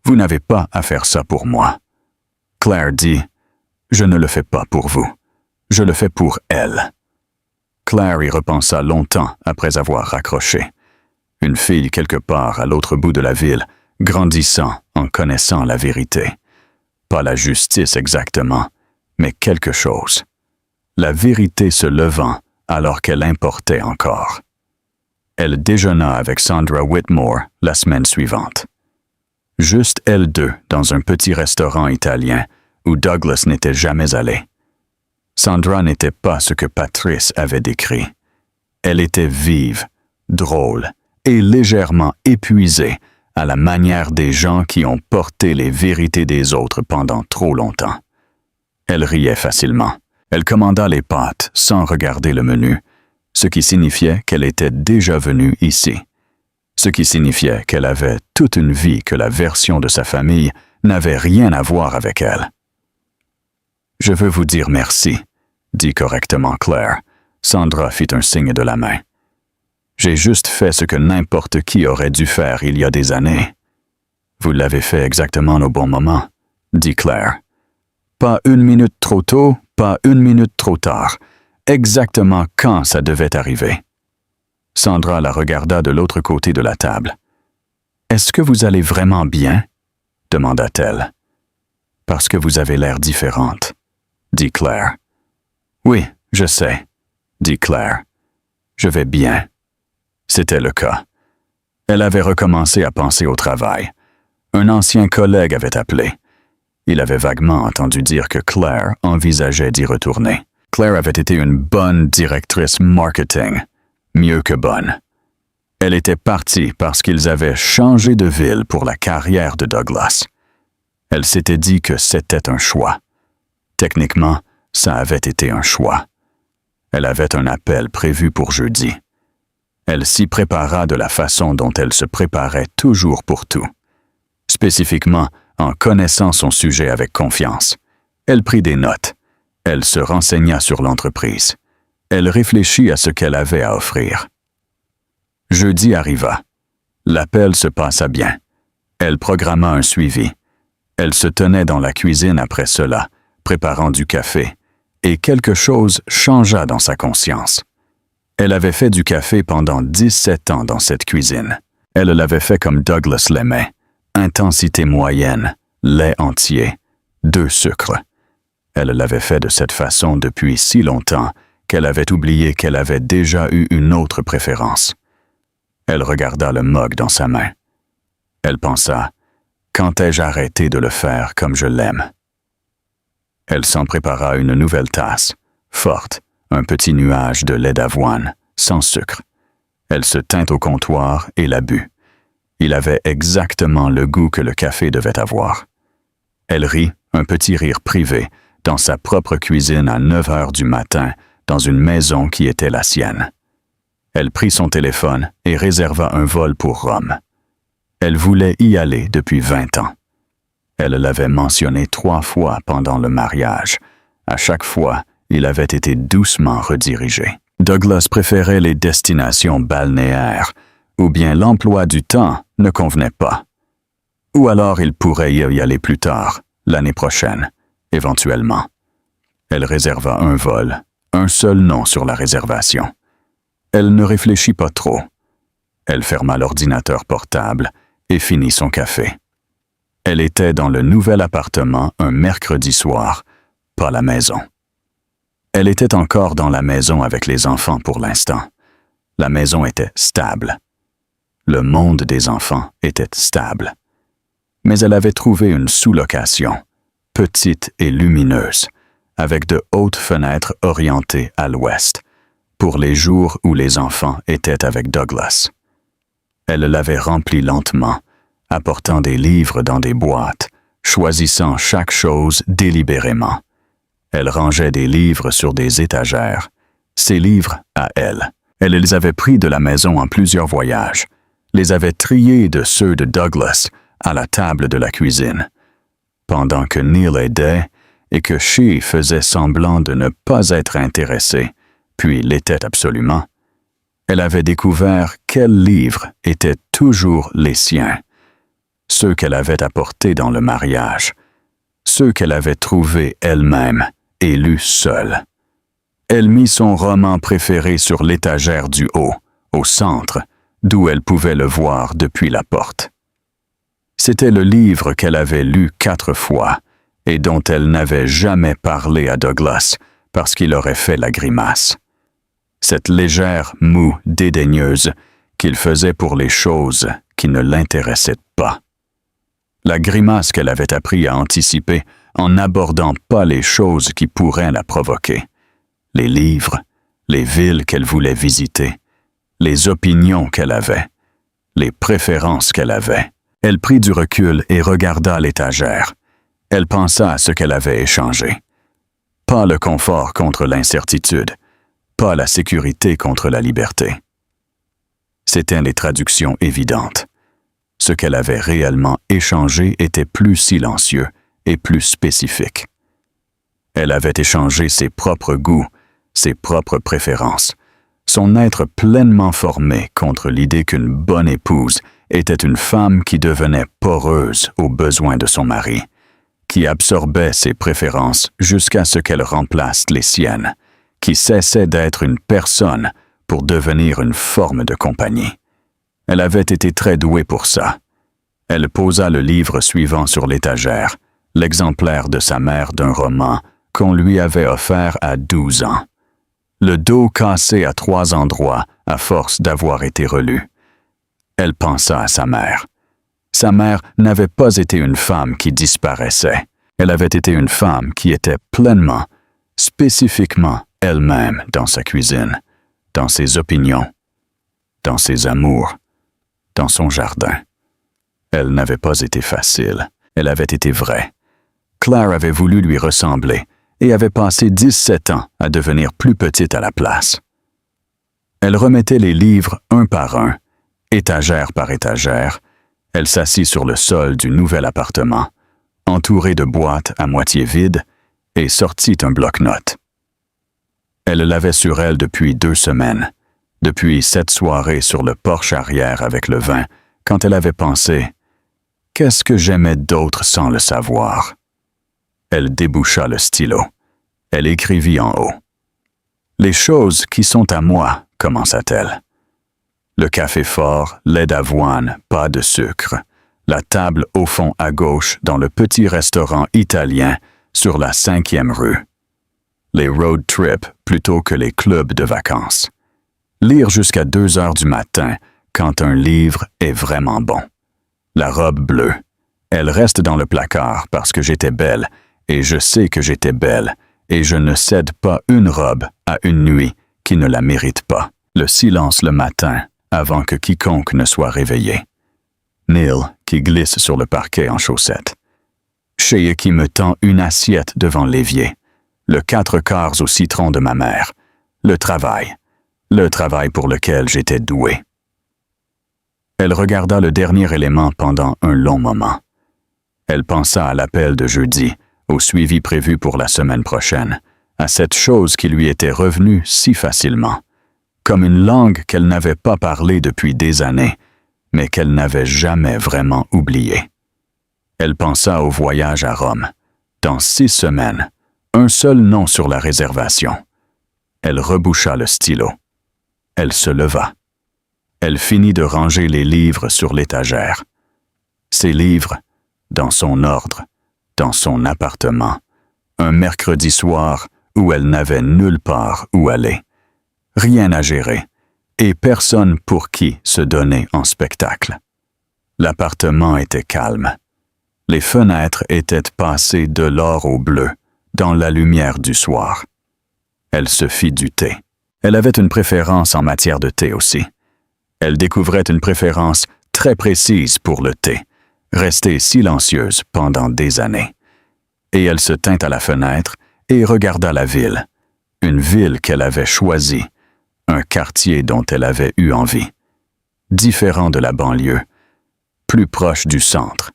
Vous n'avez pas à faire ça pour moi. » Claire dit, « Je ne le fais pas pour vous. Je le fais pour elle. » Claire y repensa longtemps après avoir raccroché. Une fille quelque part à l'autre bout de la ville, grandissant en connaissant la vérité. Pas la justice exactement, mais quelque chose. La vérité se levant alors qu'elle importait encore. Elle déjeuna avec Sandra Whitmore la semaine suivante. Juste elles deux dans un petit restaurant italien où Douglas n'était jamais allé. Sandra n'était pas ce que Patrice avait décrit. Elle était vive, drôle et légèrement épuisée à la manière des gens qui ont porté les vérités des autres pendant trop longtemps. Elle riait facilement. Elle commanda les pâtes sans regarder le menu, ce qui signifiait qu'elle était déjà venue ici. Ce qui signifiait qu'elle avait toute une vie que la version de sa famille n'avait rien à voir avec elle. « Je veux vous dire merci », dit correctement Claire. Sandra fit un signe de la main. « J'ai juste fait ce que n'importe qui aurait dû faire il y a des années. »« Vous l'avez fait exactement au bon moment, » dit Claire. « Pas 1 minute trop tôt, pas 1 minute trop tard. Exactement quand ça devait arriver. » Sandra la regarda de l'autre côté de la table. « Est-ce que vous allez vraiment bien? » demanda-t-elle. « Parce que vous avez l'air différente, » dit Claire. « Oui, je sais, » dit Claire. « Je vais bien. » C'était le cas. Elle avait recommencé à penser au travail. Un ancien collègue avait appelé. Il avait vaguement entendu dire que Claire envisageait d'y retourner. Claire avait été une bonne directrice marketing, mieux que bonne. Elle était partie parce qu'ils avaient changé de ville pour la carrière de Douglas. Elle s'était dit que c'était un choix. Techniquement, ça avait été un choix. Elle avait un appel prévu pour jeudi. Elle s'y prépara de la façon dont elle se préparait toujours pour tout. Spécifiquement, en connaissant son sujet avec confiance. Elle prit des notes. Elle se renseigna sur l'entreprise. Elle réfléchit à ce qu'elle avait à offrir. Jeudi arriva. L'appel se passa bien. Elle programma un suivi. Elle se tenait dans la cuisine après cela, préparant du café, et quelque chose changea dans sa conscience. Elle avait fait du café pendant 17 ans dans cette cuisine. Elle l'avait fait comme Douglas l'aimait. Intensité moyenne, lait entier, 2 sucres. Elle l'avait fait de cette façon depuis si longtemps qu'elle avait oublié qu'elle avait déjà eu une autre préférence. Elle regarda le mug dans sa main. Elle pensa, « Quand ai-je arrêté de le faire comme je l'aime? » Elle s'en prépara une nouvelle tasse, forte, un petit nuage de lait d'avoine, sans sucre. Elle se tint au comptoir et la but. Il avait exactement le goût que le café devait avoir. Elle rit, un petit rire privé, dans sa propre cuisine à 9 heures du matin, dans une maison qui était la sienne. Elle prit son téléphone et réserva un vol pour Rome. Elle voulait y aller depuis 20 ans. Elle l'avait mentionné 3 fois pendant le mariage. À chaque fois, il avait été doucement redirigé. Douglas préférait les destinations balnéaires, ou bien l'emploi du temps ne convenait pas. Ou alors il pourrait y aller plus tard, l'année prochaine, éventuellement. Elle réserva un vol, un seul nom sur la réservation. Elle ne réfléchit pas trop. Elle ferma l'ordinateur portable et finit son café. Elle était dans le nouvel appartement un mercredi soir, pas la maison. Elle était encore dans la maison avec les enfants pour l'instant. La maison était stable. Le monde des enfants était stable. Mais elle avait trouvé une sous-location, petite et lumineuse, avec de hautes fenêtres orientées à l'ouest, pour les jours où les enfants étaient avec Douglas. Elle l'avait remplie lentement, apportant des livres dans des boîtes, choisissant chaque chose délibérément. Elle rangeait des livres sur des étagères, ses livres à elle. Elle les avait pris de la maison en plusieurs voyages, les avait triés de ceux de Douglas à la table de la cuisine. Pendant que Neil aidait et que She faisait semblant de ne pas être intéressée, puis l'était absolument, elle avait découvert quels livres étaient toujours les siens, ceux qu'elle avait apportés dans le mariage, ceux qu'elle avait trouvés elle-même et lus seule. Elle mit son roman préféré sur l'étagère du haut, au centre, d'où elle pouvait le voir depuis la porte. C'était le livre qu'elle avait lu 4 fois et dont elle n'avait jamais parlé à Douglas parce qu'il aurait fait la grimace. Cette légère moue dédaigneuse qu'il faisait pour les choses qui ne l'intéressaient pas. La grimace qu'elle avait appris à anticiper en n'abordant pas les choses qui pourraient la provoquer. Les livres, les villes qu'elle voulait visiter, les opinions qu'elle avait, les préférences qu'elle avait. Elle prit du recul et regarda l'étagère. Elle pensa à ce qu'elle avait échangé. Pas le confort contre l'incertitude, pas la sécurité contre la liberté. C'étaient les traductions évidentes. Ce qu'elle avait réellement échangé était plus silencieux et plus spécifique. Elle avait échangé ses propres goûts, ses propres préférences, son être pleinement formé contre l'idée qu'une bonne épouse était une femme qui devenait poreuse aux besoins de son mari, qui absorbait ses préférences jusqu'à ce qu'elle remplace les siennes, qui cessait d'être une personne pour devenir une forme de compagnie. Elle avait été très douée pour ça. Elle posa le livre suivant sur l'étagère, l'exemplaire de sa mère d'un roman qu'on lui avait offert à 12 ans. Le dos cassé à 3 endroits à force d'avoir été relu. Elle pensa à sa mère. Sa mère n'avait pas été une femme qui disparaissait. Elle avait été une femme qui était pleinement, spécifiquement elle-même dans sa cuisine, dans ses opinions, dans ses amours, dans son jardin. Elle n'avait pas été facile, elle avait été vraie. Claire avait voulu lui ressembler et avait passé 17 ans à devenir plus petite à la place. Elle remettait les livres un par un, étagère par étagère. Elle s'assit sur le sol du nouvel appartement, entourée de boîtes à moitié vides, et sortit un bloc-notes. Elle l'avait sur elle depuis 2 semaines, depuis cette soirée sur le porche arrière avec le vin, quand elle avait pensé « Qu'est-ce que j'aimais d'autre sans le savoir ?» Elle déboucha le stylo. Elle écrivit en haut. « Les choses qui sont à moi, commença-t-elle. Le café fort, lait d'avoine, pas de sucre. La table au fond à gauche dans le petit restaurant italien sur la 5e rue. Les road trips plutôt que les clubs de vacances. Lire jusqu'à 2 heures du matin quand un livre est vraiment bon. La robe bleue. Elle reste dans le placard parce que j'étais belle et je sais que j'étais belle et je ne cède pas une robe à une nuit qui ne la mérite pas. Le silence le matin avant que quiconque ne soit réveillé. Neil qui glisse sur le parquet en chaussettes. Shea qui me tend une assiette devant l'évier. Le 4/4 au citron de ma mère. Le travail pour lequel j'étais doué. Elle regarda le dernier élément pendant un long moment. Elle pensa à l'appel de jeudi, au suivi prévu pour la semaine prochaine, à cette chose qui lui était revenue si facilement. comme une langue qu'elle n'avait pas parlée depuis des années, mais qu'elle n'avait jamais vraiment oubliée. Elle pensa au voyage à Rome. Dans 6 semaines, un seul nom sur la réservation. Elle reboucha le stylo. Elle se leva. Elle finit de ranger les livres sur l'étagère. Ces livres, dans son ordre, dans son appartement, un mercredi soir où elle n'avait nulle part où aller. Rien à gérer, et personne pour qui se donner en spectacle. L'appartement était calme. Les fenêtres étaient passées de l'or au bleu, dans la lumière du soir. Elle se fit du thé. Elle avait une préférence en matière de thé aussi. Elle découvrait une préférence très précise pour le thé, restée silencieuse pendant des années. Et elle se tint à la fenêtre et regarda la ville, une ville qu'elle avait choisie, un quartier dont elle avait eu envie, différent de la banlieue, plus proche du centre,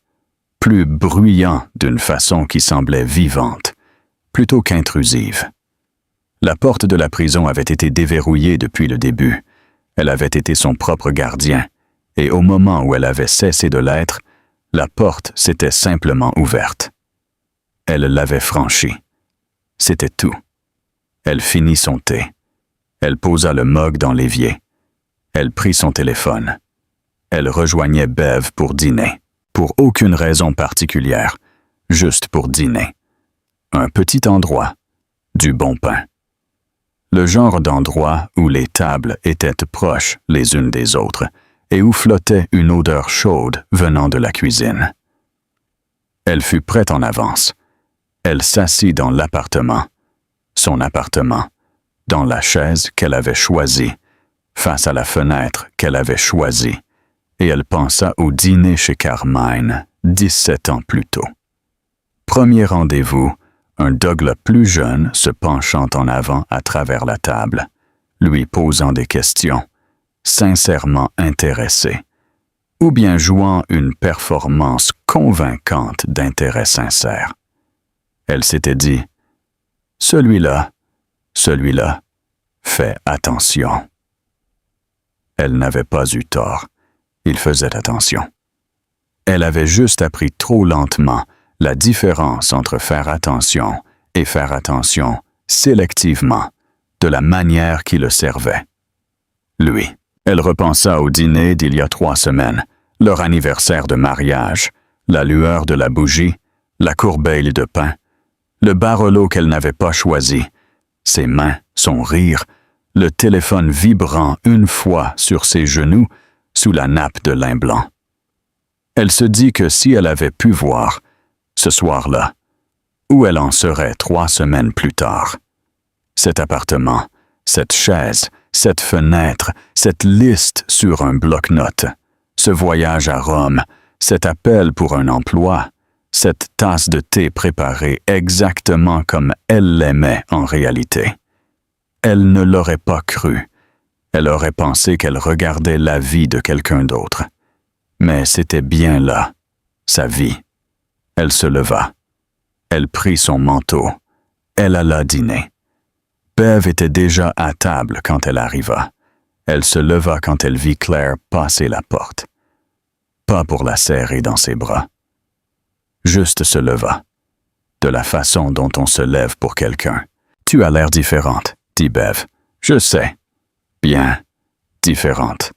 plus bruyant d'une façon qui semblait vivante, plutôt qu'intrusive. La porte de la prison avait été déverrouillée depuis le début. Elle avait été son propre gardien, et au moment où elle avait cessé de l'être, la porte s'était simplement ouverte. Elle l'avait franchie. C'était tout. Elle finit son thé. Elle posa le mug dans l'évier. Elle prit son téléphone. Elle rejoignait Bev pour dîner, pour aucune raison particulière, juste pour dîner. Un petit endroit, du bon pain. Le genre d'endroit où les tables étaient proches les unes des autres et où flottait une odeur chaude venant de la cuisine. Elle fut prête en avance. Elle s'assit dans l'appartement, son appartement, dans la chaise qu'elle avait choisie, face à la fenêtre qu'elle avait choisie, et elle pensa au dîner chez Carmine, 17 ans plus tôt. Premier rendez-vous, un Douglas plus jeune se penchant en avant à travers la table, lui posant des questions, sincèrement intéressé, ou bien jouant une performance convaincante d'intérêt sincère. Elle s'était dit, « Celui-là, fais attention. » Elle n'avait pas eu tort. Il faisait attention. Elle avait juste appris trop lentement la différence entre faire attention et faire attention sélectivement, de la manière qui le servait. Lui. Elle repensa au dîner d'il y a 3 semaines, leur anniversaire de mariage, la lueur de la bougie, la corbeille de pain, le barolo qu'elle n'avait pas choisi, ses mains, son rire, le téléphone vibrant une fois sur ses genoux sous la nappe de lin blanc. Elle se dit que si elle avait pu voir, ce soir-là, où elle en serait 3 semaines plus tard. Cet appartement, cette chaise, cette fenêtre, cette liste sur un bloc-notes, ce voyage à Rome, cet appel pour un emploi, cette tasse de thé préparée exactement comme elle l'aimait en réalité. Elle ne l'aurait pas cru. Elle aurait pensé qu'elle regardait la vie de quelqu'un d'autre. Mais c'était bien là, sa vie. Elle se leva. Elle prit son manteau. Elle alla dîner. Bev était déjà à table quand elle arriva. Elle se leva quand elle vit Claire passer la porte. Pas pour la serrer dans ses bras. Juste se leva. De la façon dont on se lève pour quelqu'un. « Tu as l'air différente, » dit Bev. « Je sais. »« Bien. Différente. »«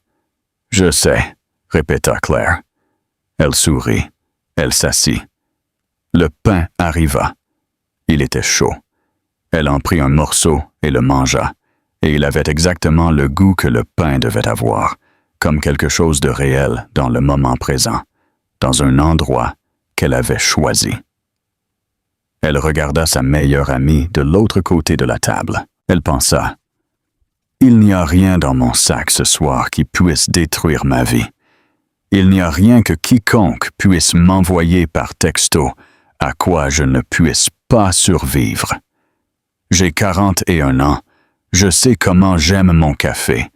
Je sais. » répéta Claire. Elle sourit. Elle s'assit. Le pain arriva. Il était chaud. Elle en prit un morceau et le mangea, et il avait exactement le goût que le pain devait avoir, comme quelque chose de réel dans le moment présent, dans un endroit qu'elle avait choisi. Elle regarda sa meilleure amie de l'autre côté de la table. Elle pensa, « Il n'y a rien dans mon sac ce soir qui puisse détruire ma vie. Il n'y a rien que quiconque puisse m'envoyer par texto à quoi je ne puisse pas survivre. J'ai 41 ans, je sais comment j'aime mon café,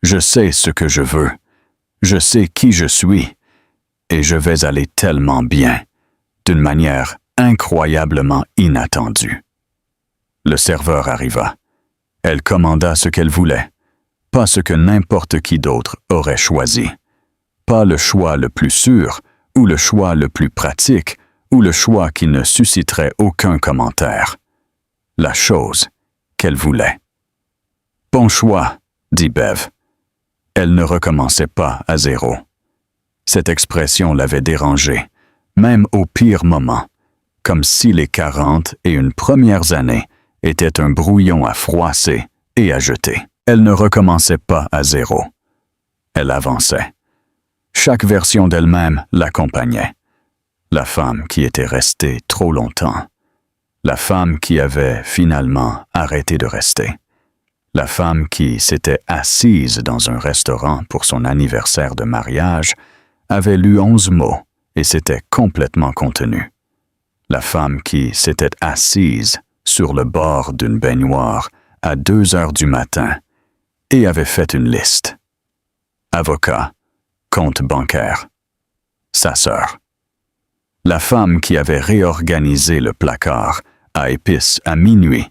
je sais ce que je veux, je sais qui je suis, et je vais aller tellement bien, d'une manière incroyablement inattendue. » Le serveur arriva. Elle commanda ce qu'elle voulait. pas ce que n'importe qui d'autre aurait choisi. Pas le choix le plus sûr, ou le choix le plus pratique, ou le choix qui ne susciterait aucun commentaire. La chose qu'elle voulait. « Bon choix », dit Bev. Elle ne recommençait pas à zéro. Cette expression l'avait dérangée, même au pire moment, comme si les 40 et une premières années étaient un brouillon à froisser et à jeter. Elle ne recommençait pas à zéro. Elle avançait. Chaque version d'elle-même l'accompagnait. La femme qui était restée trop longtemps. La femme qui avait finalement arrêté de rester. La femme qui s'était assise dans un restaurant pour son anniversaire de mariage avait lu 11 mots et s'était complètement contenue. La femme qui s'était assise sur le bord d'une baignoire à 2 heures du matin et avait fait une liste. Avocat, compte bancaire, sa sœur. La femme qui avait réorganisé le placard à épices à minuit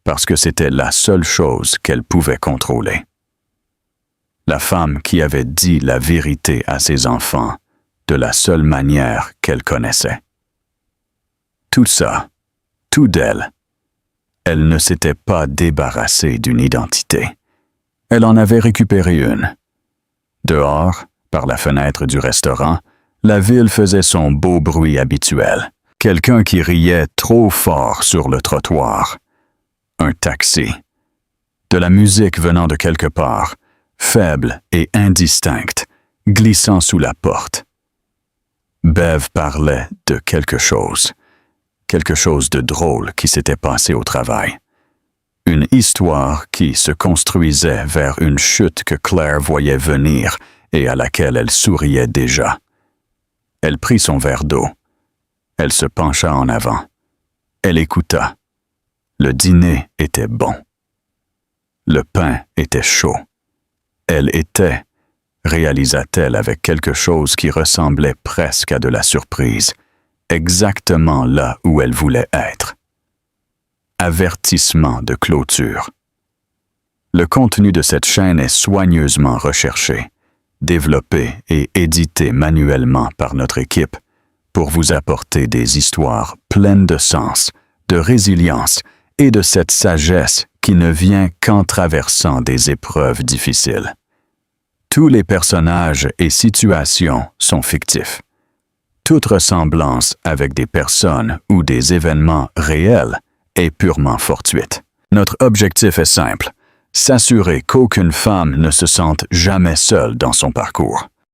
parce que c'était la seule chose qu'elle pouvait contrôler. La femme qui avait dit la vérité à ses enfants de la seule manière qu'elle connaissait. Tout ça, tout d'elle. Elle ne s'était pas débarrassée d'une identité. Elle en avait récupéré une. Dehors, par la fenêtre du restaurant, la ville faisait son beau bruit habituel. Quelqu'un qui riait trop fort sur le trottoir. Un taxi. De la musique venant de quelque part, faible et indistincte, glissant sous la porte. Bev parlait de quelque chose de drôle qui s'était passé au travail. Une histoire qui se construisait vers une chute que Claire voyait venir et à laquelle elle souriait déjà. Elle prit son verre d'eau. Elle se pencha en avant. Elle écouta. Le dîner était bon. Le pain était chaud. Elle était, réalisa-t-elle avec quelque chose qui ressemblait presque à de la surprise, exactement là où elle voulait être. Avertissement de clôture. Le contenu de cette chaîne est soigneusement recherché, développé et édité manuellement par notre équipe pour vous apporter des histoires pleines de sens, de résilience et de cette sagesse qui ne vient qu'en traversant des épreuves difficiles. Tous les personnages et situations sont fictifs. Toute ressemblance avec des personnes ou des événements réels est purement fortuite. Notre objectif est simple, s'assurer qu'aucune femme ne se sente jamais seule dans son parcours.